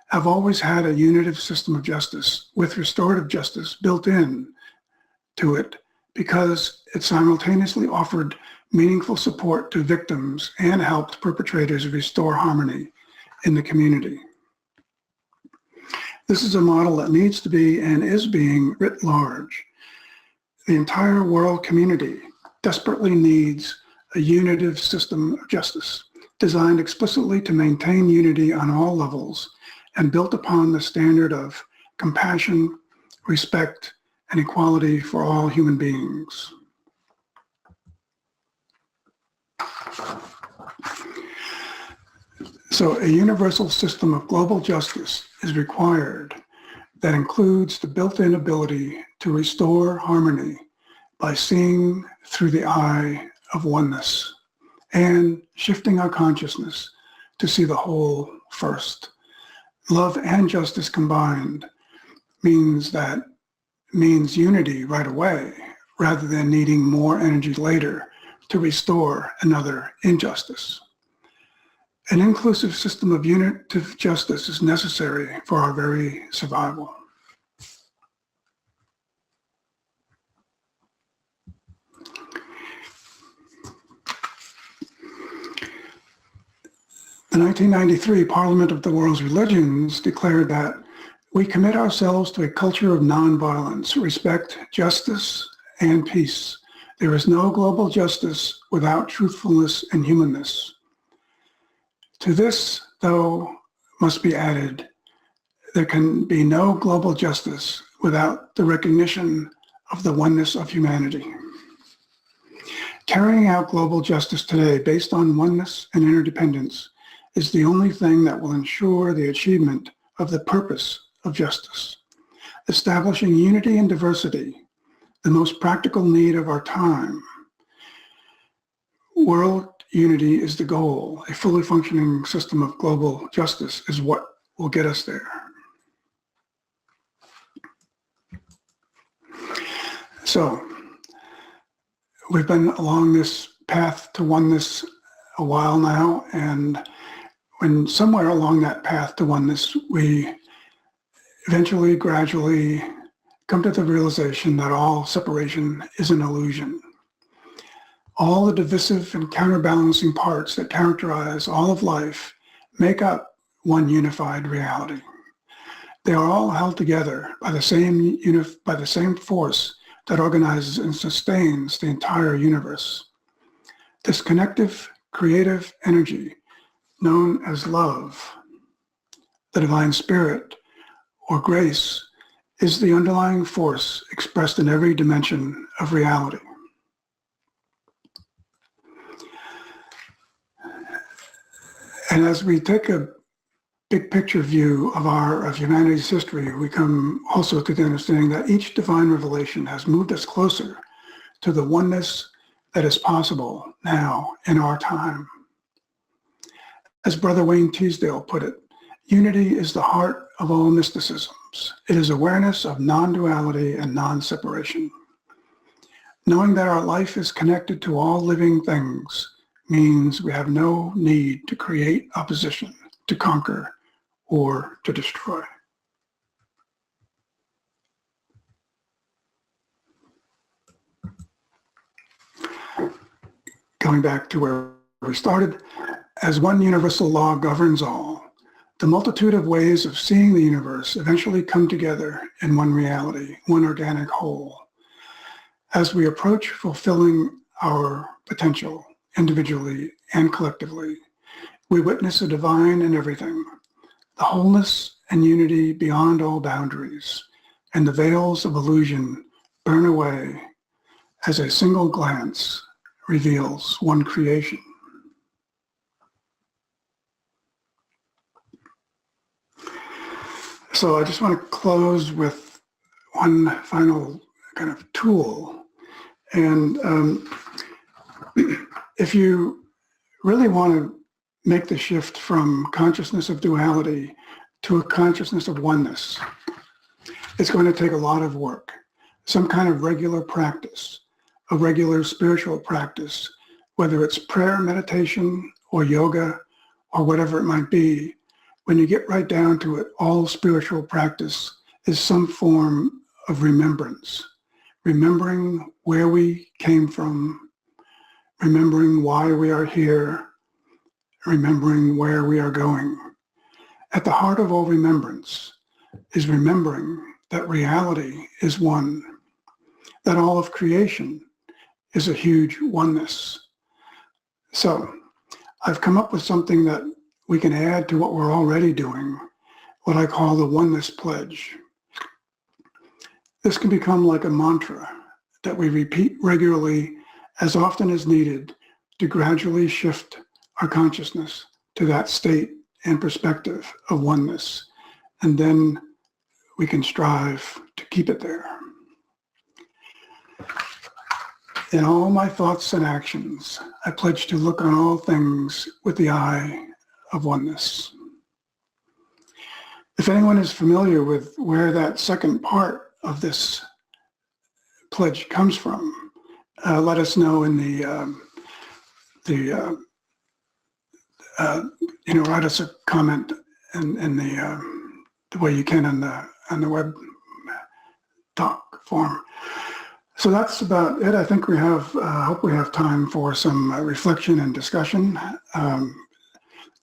have always had a unitive system of justice with restorative justice built in to it because it simultaneously offered meaningful support to victims and helped perpetrators restore harmony in the community. This is a model that needs to be and is being writ large. The entire world community desperately needs a unitive system of justice designed explicitly to maintain unity on all levels and built upon the standard of compassion, respect, and equality for all human beings. So a universal system of global justice is required that includes the built-in ability to restore harmony by seeing through the eye of oneness and shifting our consciousness to see the whole first. Love and justice combined means unity right away, rather than needing more energy later to restore another injustice. An inclusive system of unitive justice is necessary for our very survival. The 1993 Parliament of the World's Religions declared that we commit ourselves to a culture of nonviolence, respect, justice, and peace. There is no global justice without truthfulness and humanness. To this, though, must be added, there can be no global justice without the recognition of the oneness of humanity. Carrying out global justice today based on oneness and interdependence is the only thing that will ensure the achievement of the purpose of justice. Establishing unity and diversity, the most practical need of our time. World unity is the goal. A fully functioning system of global justice is what will get us there. So, we've been along this path to oneness a while now, and when somewhere along that path to oneness, we eventually, gradually come to the realization that all separation is an illusion. All the divisive and counterbalancing parts that characterize all of life make up one unified reality. They are all held together by the same force that organizes and sustains the entire universe. This connective, creative energy, known as love, the divine spirit, or grace, is the underlying force expressed in every dimension of reality. And as we take a big picture view of humanity's history, we come also to the understanding that each divine revelation has moved us closer to the oneness that is possible now in our time. As Brother Wayne Teasdale put it, unity is the heart of all mysticisms. It is awareness of non-duality and non-separation. Knowing that our life is connected to all living things means we have no need to create opposition, to conquer, or to destroy. Going back to where we started, as one universal law governs all, the multitude of ways of seeing the universe eventually come together in one reality, one organic whole. As we approach fulfilling our potential individually and collectively, we witness a divine in everything, the wholeness and unity beyond all boundaries, and the veils of illusion burn away as a single glance reveals one creation. So I just want to close with one final kind of tool. And if you really want to make the shift from consciousness of duality to a consciousness of oneness, it's going to take a lot of work, some kind of regular practice, a regular spiritual practice, whether it's prayer, meditation, or yoga, or whatever it might be. When you get right down to it, all spiritual practice is some form of remembrance, remembering where we came from, remembering why we are here, remembering where we are going. At the heart of all remembrance is remembering that reality is one, that all of creation is a huge oneness. So I've come up with something that we can add to what we're already doing, what I call the Oneness Pledge. This can become like a mantra that we repeat regularly as often as needed to gradually shift our consciousness to that state and perspective of oneness. And then we can strive to keep it there. In all my thoughts and actions, I pledge to look on all things with the eye of oneness. If anyone is familiar with where that second part of this pledge comes from, let us know in write us a comment in the way you can on the web talk form. So that's about it. I think we have, hope we have time for some reflection and discussion,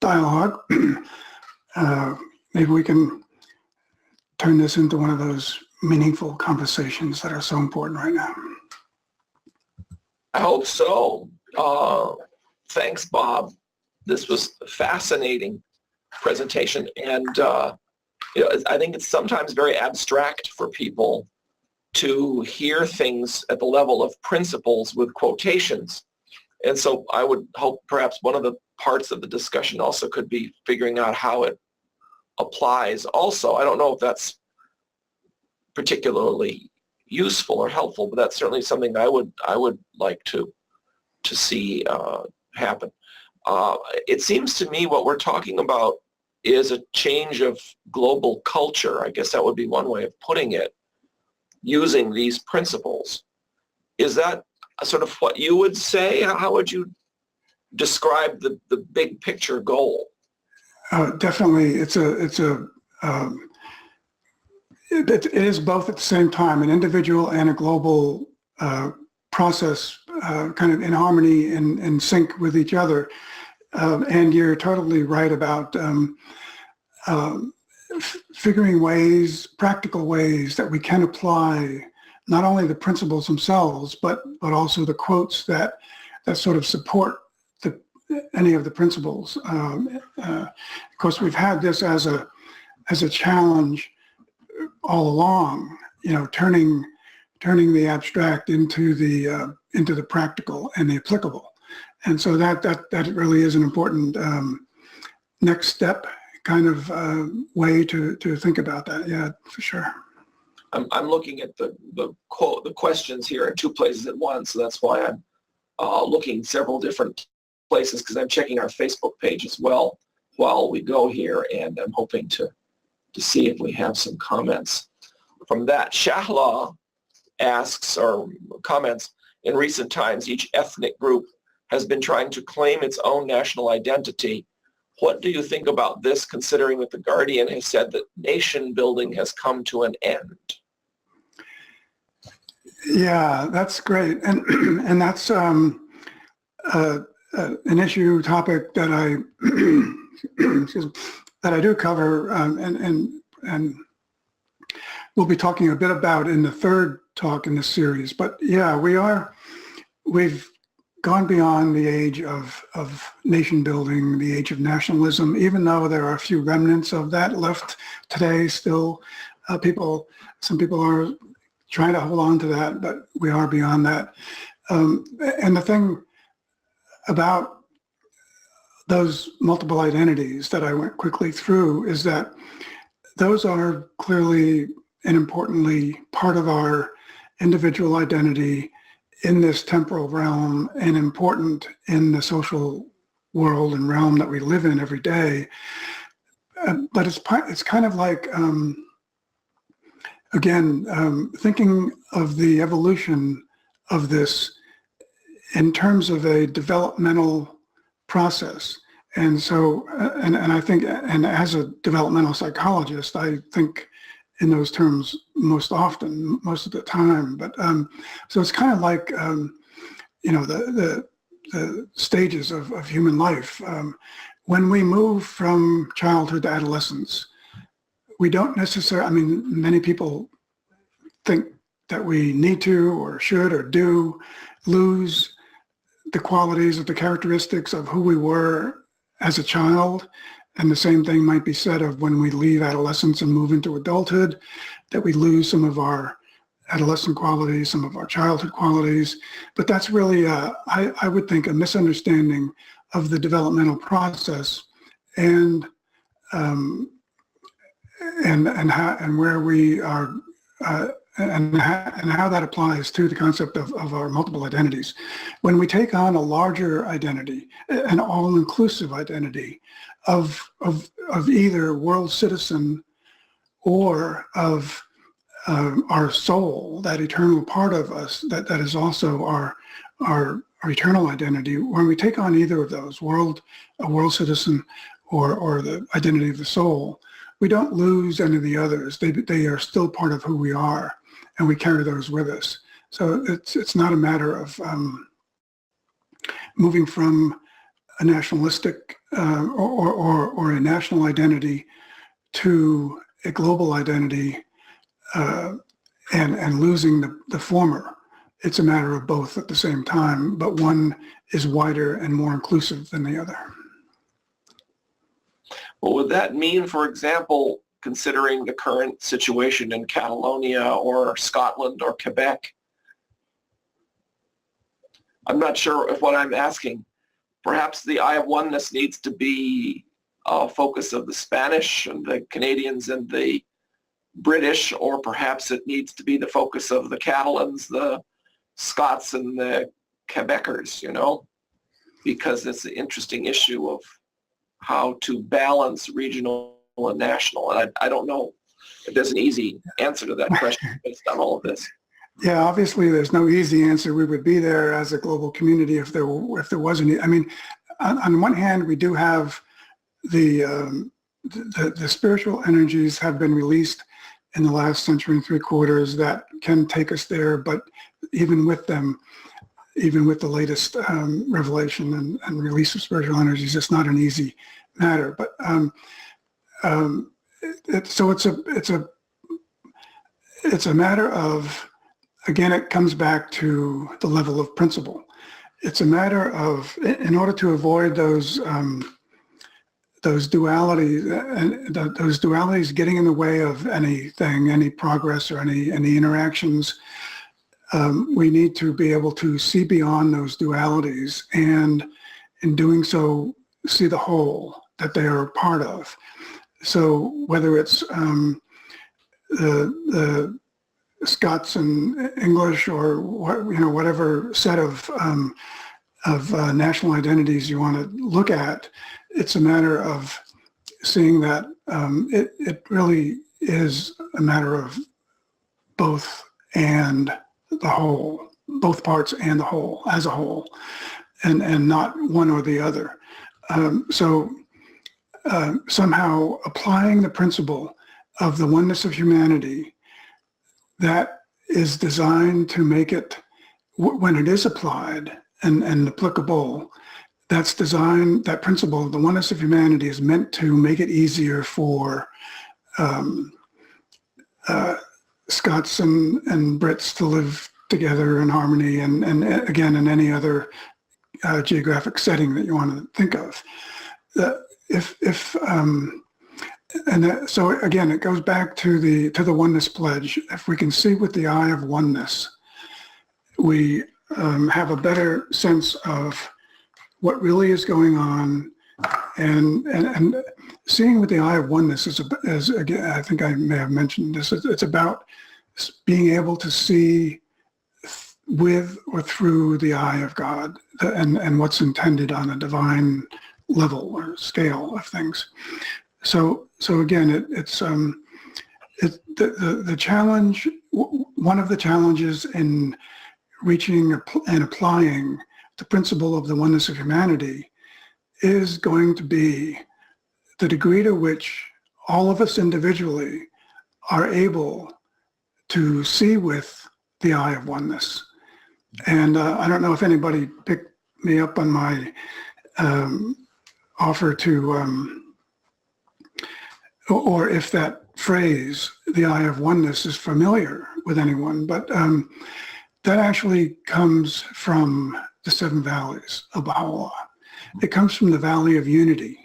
dialogue. Maybe we can turn this into one of those meaningful conversations that are so important right now. I hope so. Thanks, Bob. This was a fascinating presentation, and I think it's sometimes very abstract for people to hear things at the level of principles with quotations. And so I would hope perhaps one of the parts of the discussion also could be figuring out how it applies also. I don't know if that's particularly useful or helpful, but that's certainly something I would like to see happen. It seems to me what we're talking about is a change of global culture. I guess that would be one way of putting it, using these principles. Is that sort of what you would say? How would you describe the big picture goal? Definitely, it is both at the same time, an individual and a global process, kind of in harmony and in sync with each other. And you're totally right about figuring ways, practical ways that we can apply not only the principles themselves, but also the quotes that sort of support any of the principles. Of course, we've had this as a challenge all along, turning the abstract into the practical and the applicable. And so that really is an important next step, kind of way to think about that. Yeah, for sure. I'm looking at the questions here in two places at once, so that's why I'm looking several different places, because I'm checking our Facebook page as well while we go here, and I'm hoping to see if we have some comments from that. Shahla asks or comments, in recent times each ethnic group has been trying to claim its own national identity. What do you think about this, considering that The Guardian has said that nation building has come to an end? Yeah, that's great, and that's an issue topic that I excuse me, that I do cover, and we'll be talking a bit about in the third talk in this series. But yeah, we've gone beyond the age of nation building, the age of nationalism, even though there are a few remnants of that left today still. Some people are trying to hold on to that, but we are beyond that. And the thing about those multiple identities that I went quickly through is that those are clearly and importantly part of our individual identity in this temporal realm, and important in the social world and realm that we live in every day. But it's kind of like, again, thinking of the evolution of this in terms of a developmental process. And so, and I think, and as a developmental psychologist, I think in those terms most often, most of the time. But so it's kind of like, you know, the stages of human life. When we move from childhood to adolescence, we don't necessarily, I mean, many people think that we need to or should or do lose the qualities or the characteristics of who we were as a child. And the same thing might be said of when we leave adolescence and move into adulthood, that we lose some of our adolescent qualities, some of our childhood qualities. But that's really, I would think, a misunderstanding of the developmental process and where we are, and how that applies to the concept of our multiple identities. When we take on a larger identity, an all-inclusive identity of either world citizen or of our soul, that eternal part of us that is also our eternal identity, when we take on either of those, a world citizen or the identity of the soul, we don't lose any of the others. They are still part of who we are, and we carry those with us. So it's not a matter of moving from a nationalistic or a national identity to a global identity and losing the former. It's a matter of both at the same time, but one is wider and more inclusive than the other. What would that mean, for example, considering the current situation in Catalonia or Scotland or Quebec? I'm not sure if what I'm asking. Perhaps the Eye of Oneness needs to be a focus of the Spanish and the Canadians and the British, or perhaps it needs to be the focus of the Catalans, the Scots, and the Quebecers, you know, because it's an interesting issue of how to balance regional and national. And I don't know if there's an easy answer to that question based on all of this. Yeah, obviously there's no easy answer. We would be there as a global community if there wasn't. I mean, on one hand, we do have the spiritual energies have been released in the last century and 3/4 that can take us there. But even with them, even with the latest revelation and release of spiritual energies, it's not an easy matter. But it's a matter of, again, it comes back to the level of principle. It's a matter of, in order to avoid those dualities, those dualities getting in the way of anything, any progress or any interactions, we need to be able to see beyond those dualities, and in doing so, see the whole that they are a part of. So whether it's the Scots and English, or whatever set of national identities you want to look at, it's a matter of seeing that it really is a matter of both and the whole, both parts and the whole as a whole, and not one or the other. Somehow applying the principle of the oneness of humanity that is designed to make it, when it is applied and applicable, that's designed, that principle of the oneness of humanity is meant to make it easier for Scots and Brits to live together in harmony, and again, in any other geographic setting that you want to think of. So again, it goes back to the Oneness Pledge. If we can see with the eye of oneness, we have a better sense of what really is going on, and seeing with the eye of oneness is again, I think I may have mentioned this, it's about being able to see with or through the eye of God, and what's intended on a divine level or scale of things. So again, it's the challenge. One of the challenges in reaching and applying the principle of the oneness of humanity is going to be the degree to which all of us individually are able to see with the eye of oneness. And I don't know if anybody picked me up on my offer to, or if that phrase, the eye of oneness, is familiar with anyone, but that actually comes from the seven valleys of Baha'u'llah. It comes from the Valley of Unity.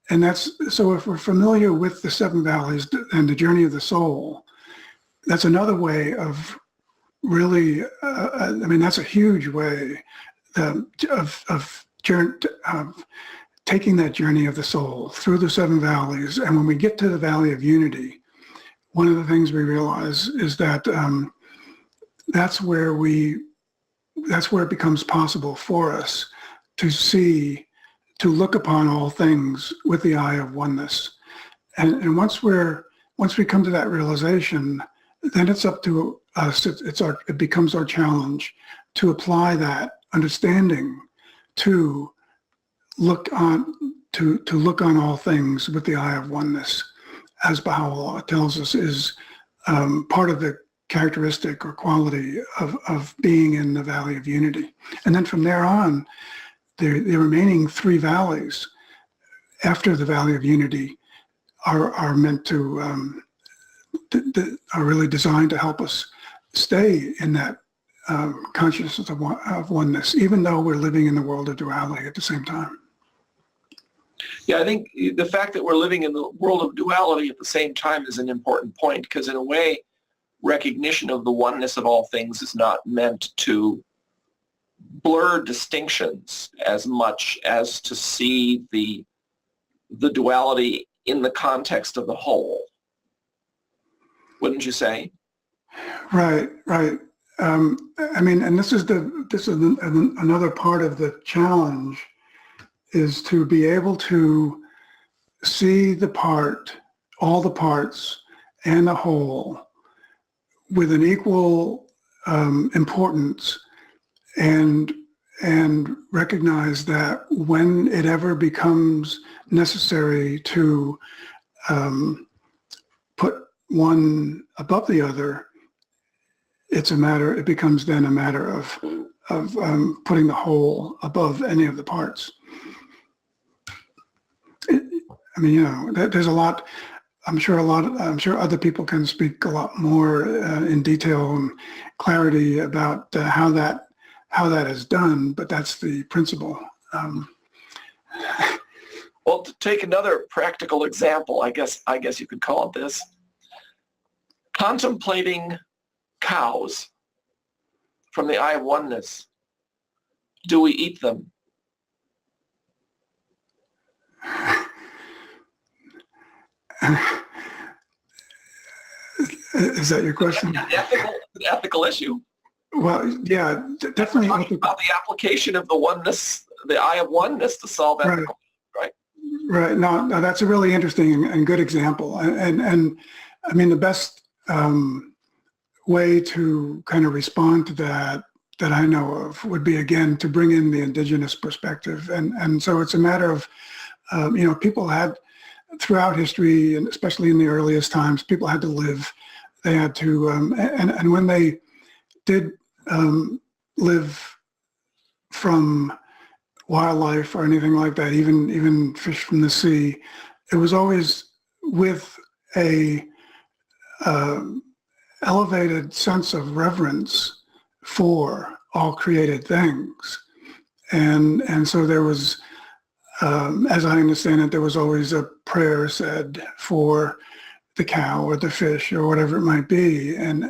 And so if we're familiar with the seven valleys and the journey of the soul, that's another way of really, that's a huge way of taking that journey of the soul through the seven valleys. And when we get to the Valley of Unity, one of the things we realize is that that's where it becomes possible for us to see, to look upon all things with the eye of oneness. And once we come to that realization, then it's up to us, it becomes our challenge to apply that understanding to look on all things with the eye of oneness, as Baha'u'llah tells us is part of the characteristic or quality of being in the Valley of Unity. And then from there on, the remaining three valleys after the Valley of Unity are meant to, are really designed to help us stay in that consciousness of oneness, even though we're living in the world of duality at the same time. Yeah, I think the fact that we're living in the world of duality at the same time is an important point, because in a way, recognition of the oneness of all things is not meant to blur distinctions as much as to see the duality in the context of the whole. Wouldn't you say? Right. And this is another part of the challenge, is to be able to see all the parts and the whole with an equal importance, and recognize that when it ever becomes necessary to put one above the other, it becomes then a matter of putting the whole above any of the parts. There's a lot. I'm sure other people can speak a lot more in detail and clarity about how that is done, but that's the principle. Well, to take another practical example, I guess you could call it this: contemplating cows from the eye of oneness. Do we eat them? Is that your question? The ethical issue. Well, yeah, definitely. About the application of the oneness, the eye of oneness to solve ethical, right? Right. No, that's a really interesting and good example. And I mean, the best way to kind of respond to that I know of would be, again, to bring in the indigenous perspective. And so it's a matter of, people had throughout history, and especially in the earliest times, people had to live. They had to, and when they did live from wildlife or anything like that, even fish from the sea, it was always with a elevated sense of reverence for all created things. And so there was, as I understand it, there was always a prayer said for the cow or the fish or whatever it might be, and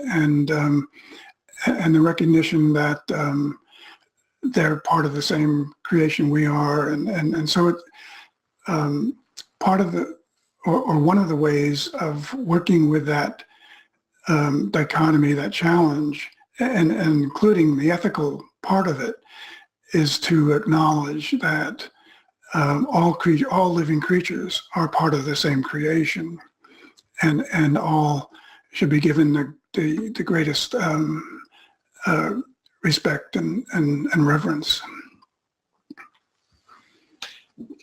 the recognition that they're part of the same creation we are, and so it part of the or one of the ways of working with that dichotomy, that challenge, and including the ethical part of it, is to acknowledge that all living creatures are part of the same creation, and all should be given the greatest respect and reverence.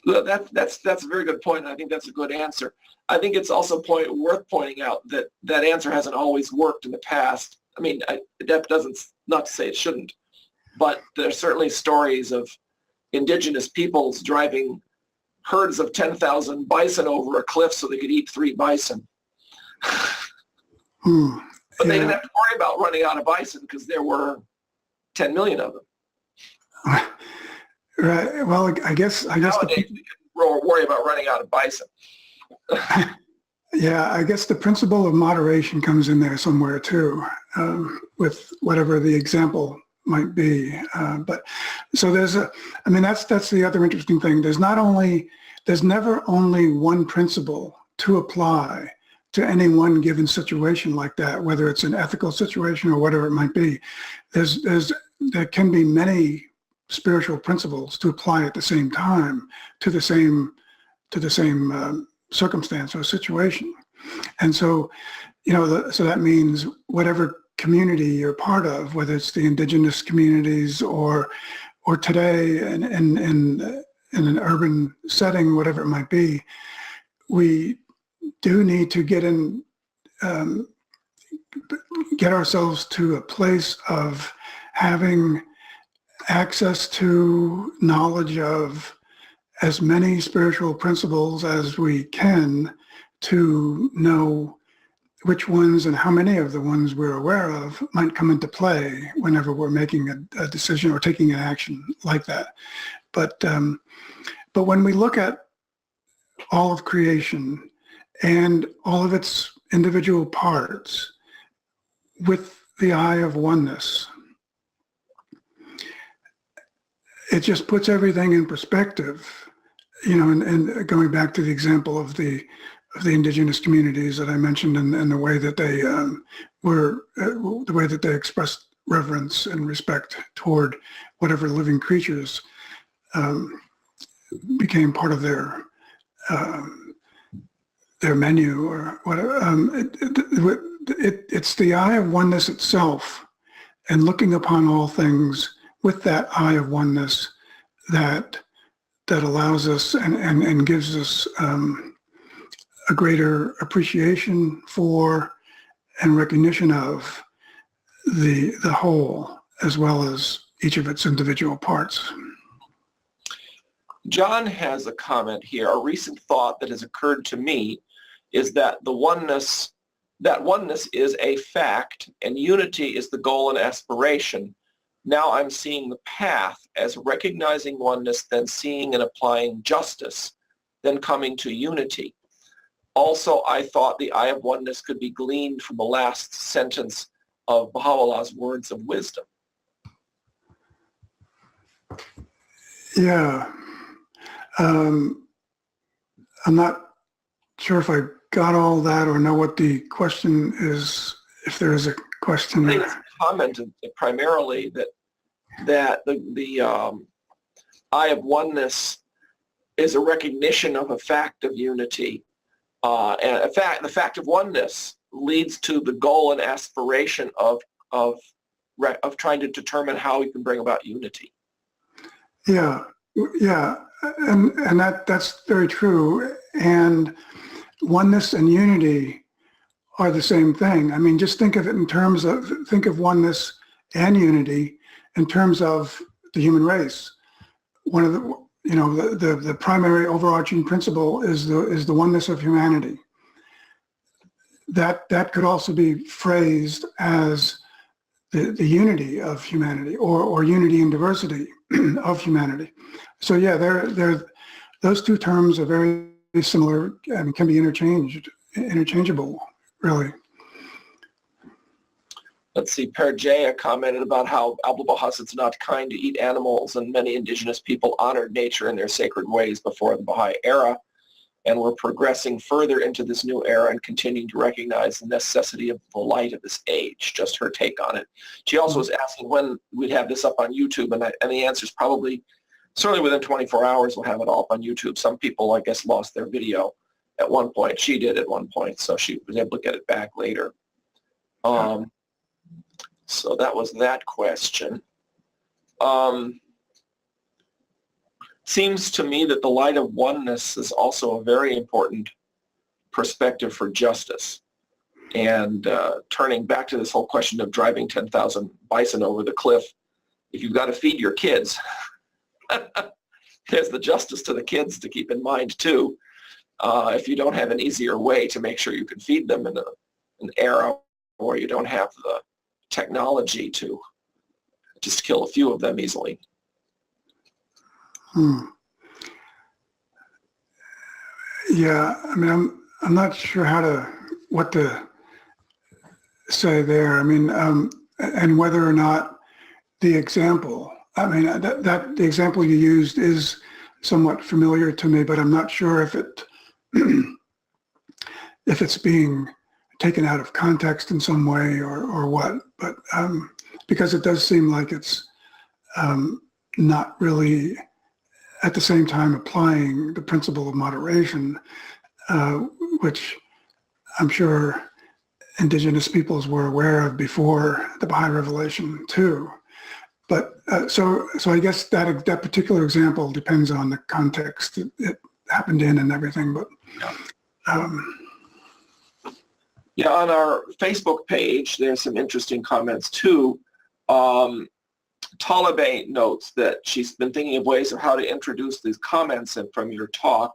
That's a very good point. I think that's a good answer. I think it's also worth pointing out that that answer hasn't always worked in the past. I mean, that doesn't, not to say it shouldn't, but there's certainly stories of indigenous peoples driving herds of 10,000 bison over a cliff so they could eat 3 bison. But they didn't have to worry about running out of bison because there were 10 million of them. Right. Well, I guess nowadays we can worry about running out of bison. Yeah, I guess the principle of moderation comes in there somewhere too, with whatever the example might be. But so that's the other interesting thing. There's never only one principle to apply to any one given situation like that, whether it's an ethical situation or whatever it might be. There can be many spiritual principles to apply at the same time to the same circumstance or situation. And so, so that means whatever community you're part of, whether it's the indigenous communities or today in an urban setting, whatever it might be, we do need to get ourselves to a place of having access to knowledge of as many spiritual principles as we can to know which ones and how many of the ones we're aware of might come into play whenever we're making a decision or taking an action like that. But when we look at all of creation and all of its individual parts with the eye of oneness, it just puts everything in perspective, and going back to the example of the indigenous communities that I mentioned, and the way that they the way that they expressed reverence and respect toward whatever living creatures became part of their menu or whatever. It's the eye of oneness itself, and looking upon all things with that eye of oneness that allows us and gives us a greater appreciation for and recognition of the whole, as well as each of its individual parts. John has a comment here. A recent thought that has occurred to me is that oneness is a fact and unity is the goal and aspiration. Now I'm seeing the path as recognizing oneness, then seeing and applying justice, then coming to unity. Also, I thought the eye of oneness could be gleaned from the last sentence of Baha'u'llah's words of wisdom. Yeah. I'm not sure if I got all that or know what the question is if there is a question. I think it's commented primarily that the eye of oneness is a recognition of a fact of unity, and the fact of oneness leads to the goal and aspiration of trying to determine how we can bring about unity. Yeah, yeah, and that's very true. And oneness and unity are the same thing. I mean, just think of it in terms of, think of oneness and unity in terms of the human race. One of the, you know, the primary overarching principle is the oneness of humanity. That could also be phrased as the unity of humanity, or unity and diversity of humanity. So yeah, those two terms are very similar and can be interchangeable, really. Let's see, Perjaya commented about how Abdu'l Baha'u'llah's not kind to eat animals, and many indigenous people honored nature in their sacred ways before the Baha'i era, and we're progressing further into this new era and continuing to recognize the necessity of the light of this age. Just her take on it. She also was asking when we'd have this up on YouTube, and the answer is probably, certainly within 24 hours we'll have it all up on YouTube. Some people, I guess, lost their video at one point. She did at one point, so she was able to get it back later. So that was that question. Seems to me that the light of oneness is also a very important perspective for justice. And turning back to this whole question of driving 10,000 bison over the cliff, if you've got to feed your kids, there's the justice to the kids to keep in mind too. If you don't have an easier way to make sure you can feed them in an era where you don't have the technology to just kill a few of them easily. Yeah, I mean, I'm not sure what to say there. I mean, and whether or not the example, I mean, that the example you used is somewhat familiar to me, but I'm not sure if it's being taken out of context in some way or what. But because it does seem like it's not really at the same time applying the principle of moderation, which I'm sure indigenous peoples were aware of before the Baha'i revelation too. But so I guess that particular example depends on the context it happened in and everything. But yeah, on our Facebook page, there's some interesting comments too. Taliban notes that she's been thinking of ways of how to introduce these comments from your talk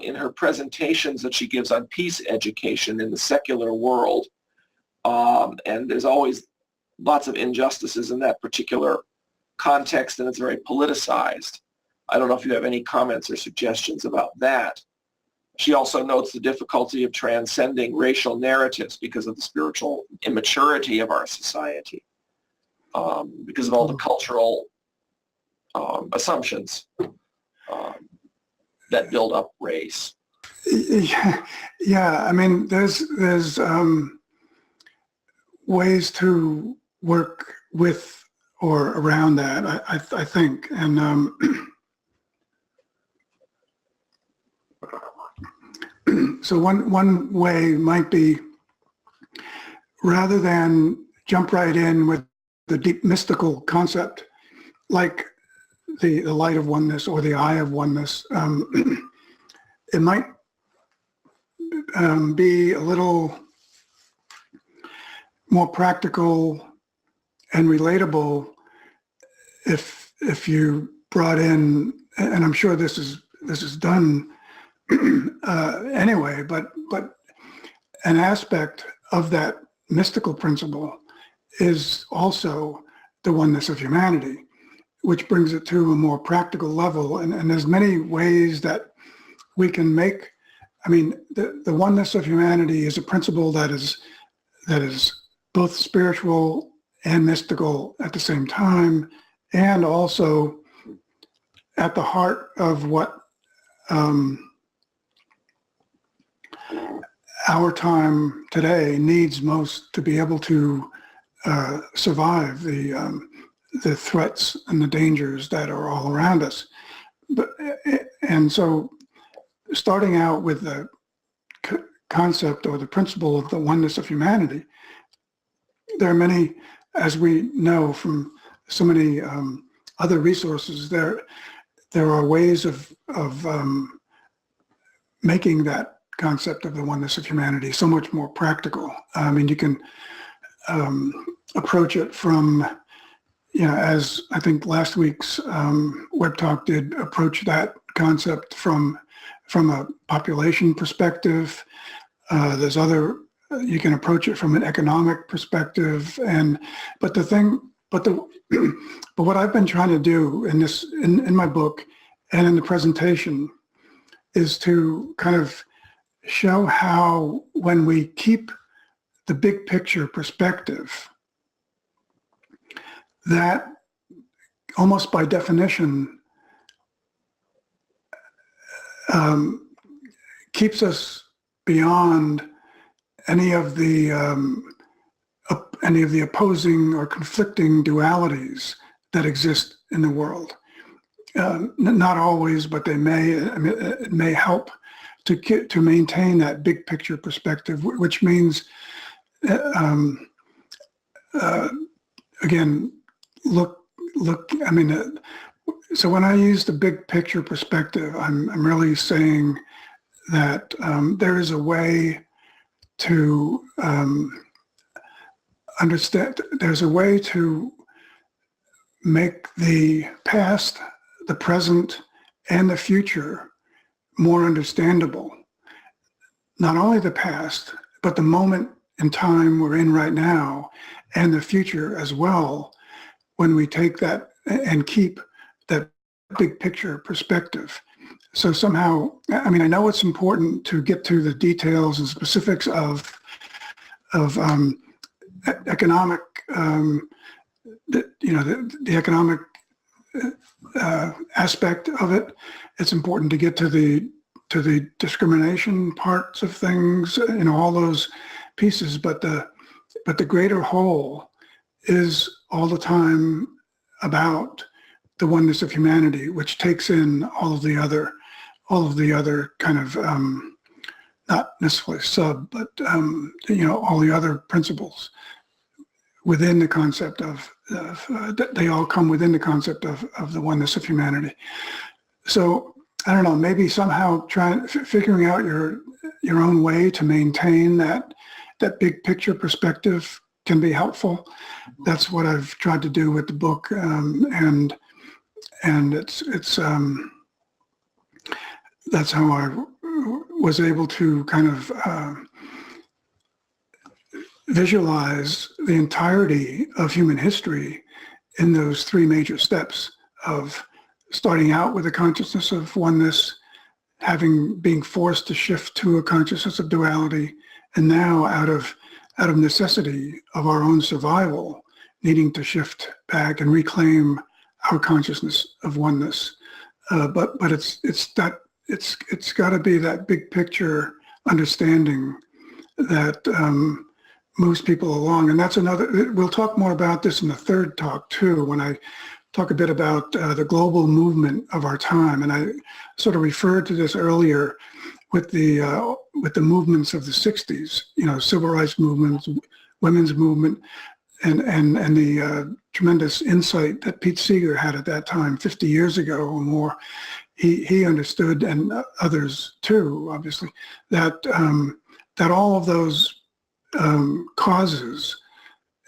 in her presentations that she gives on peace education in the secular world. And there's always lots of injustices in that particular context, and it's very politicized. I don't know if you have any comments or suggestions about that. She also notes the difficulty of transcending racial narratives because of the spiritual immaturity of our society. Because of all the cultural assumptions that build up race. Yeah, I mean, there's ways to work with or around that, I think, and so one way might be, rather than jump right in with the deep mystical concept, like the light of oneness or the eye of oneness, it might be a little more practical and relatable if you brought in, and I'm sure this is done anyway, but an aspect of that mystical principle is also the oneness of humanity, which brings it to a more practical level. And there's many ways that we can make, I mean, the oneness of humanity is a principle that is both spiritual and mystical at the same time, and also at the heart of what our time today needs most to be able to survive the threats and the dangers that are all around us. And so starting out with the concept or the principle of the oneness of humanity, there are many, as we know from so many other resources, there are ways of making that concept of the oneness of humanity so much more practical. I mean, you can approach it from, as I think last week's web talk did, approach that concept from a population perspective. There's other, you can approach it from an economic perspective, but what I've been trying to do in my book and in the presentation is to kind of show how when we keep the big picture perspective, that almost by definition keeps us beyond any of the opposing or conflicting dualities that exist in the world. Not always, but they may. I mean, it may help to maintain that big picture perspective, which means, again, look. I mean, so when I use the big picture perspective, I'm really saying that there is a way to understand. There's a way to make the past, the present, and the future more understandable. Not only the past, but the moment in time we're in right now, and the future as well, when we take that and keep that big picture perspective. So somehow, I mean, I know it's important to get to the details and specifics of economic, the economic aspect of it. It's important to get to the discrimination parts of things, all those pieces. But the greater whole is all the time about the oneness of humanity, which takes in all of the other kind of not necessarily sub, but all the other principles within the concept of they all come within the concept of the oneness of humanity. So I don't know, maybe somehow figuring out your own way to maintain that big picture perspective can be helpful. That's what I've tried to do with the book, and it's that's how I was able to kind of visualize the entirety of human history in those three major steps of starting out with a consciousness of oneness, being forced to shift to a consciousness of duality, and now out of necessity of our own survival, needing to shift back and reclaim our consciousness of oneness. But it's got to be that big picture understanding that moves people along. And that's we'll talk more about this in the third talk too, when I talk a bit about the global movement of our time. And I sort of referred to this earlier with the movements of the 60s, civil rights movements, women's movement, and the tremendous insight that Pete Seeger had at that time, 50 years ago or more. He understood, and others too, obviously, that all of those causes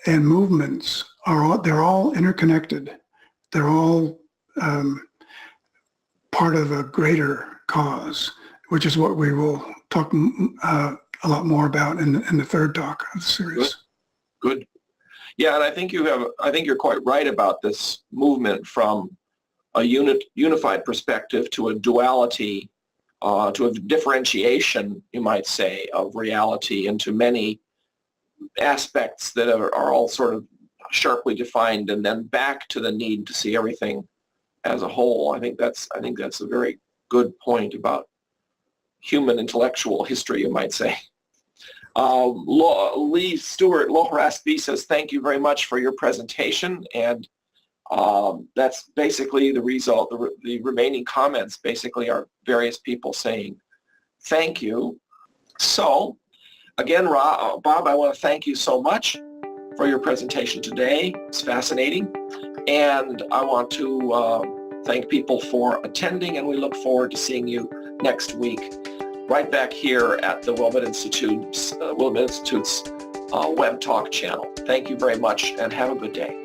and movements they're all interconnected. They're all part of a greater cause, which is what we will talk a lot more about in the third talk of the series. Good. Yeah, and I think you're quite right about this movement from a unified perspective to a duality, to a differentiation, you might say, of reality into many aspects that are all sort of sharply defined, and then back to the need to see everything as a whole. I think that's a very good point about human intellectual history, you might say. Lee Stewart, Loharas B says, thank you very much for your presentation. And that's basically the result. The remaining comments basically are various people saying thank you. So again, Bob, I want to thank you so much for your presentation today. It's fascinating. And I want to thank people for attending, and we look forward to seeing you next week right back here at the Willamette Institute's Web Talk channel. Thank you very much, and have a good day.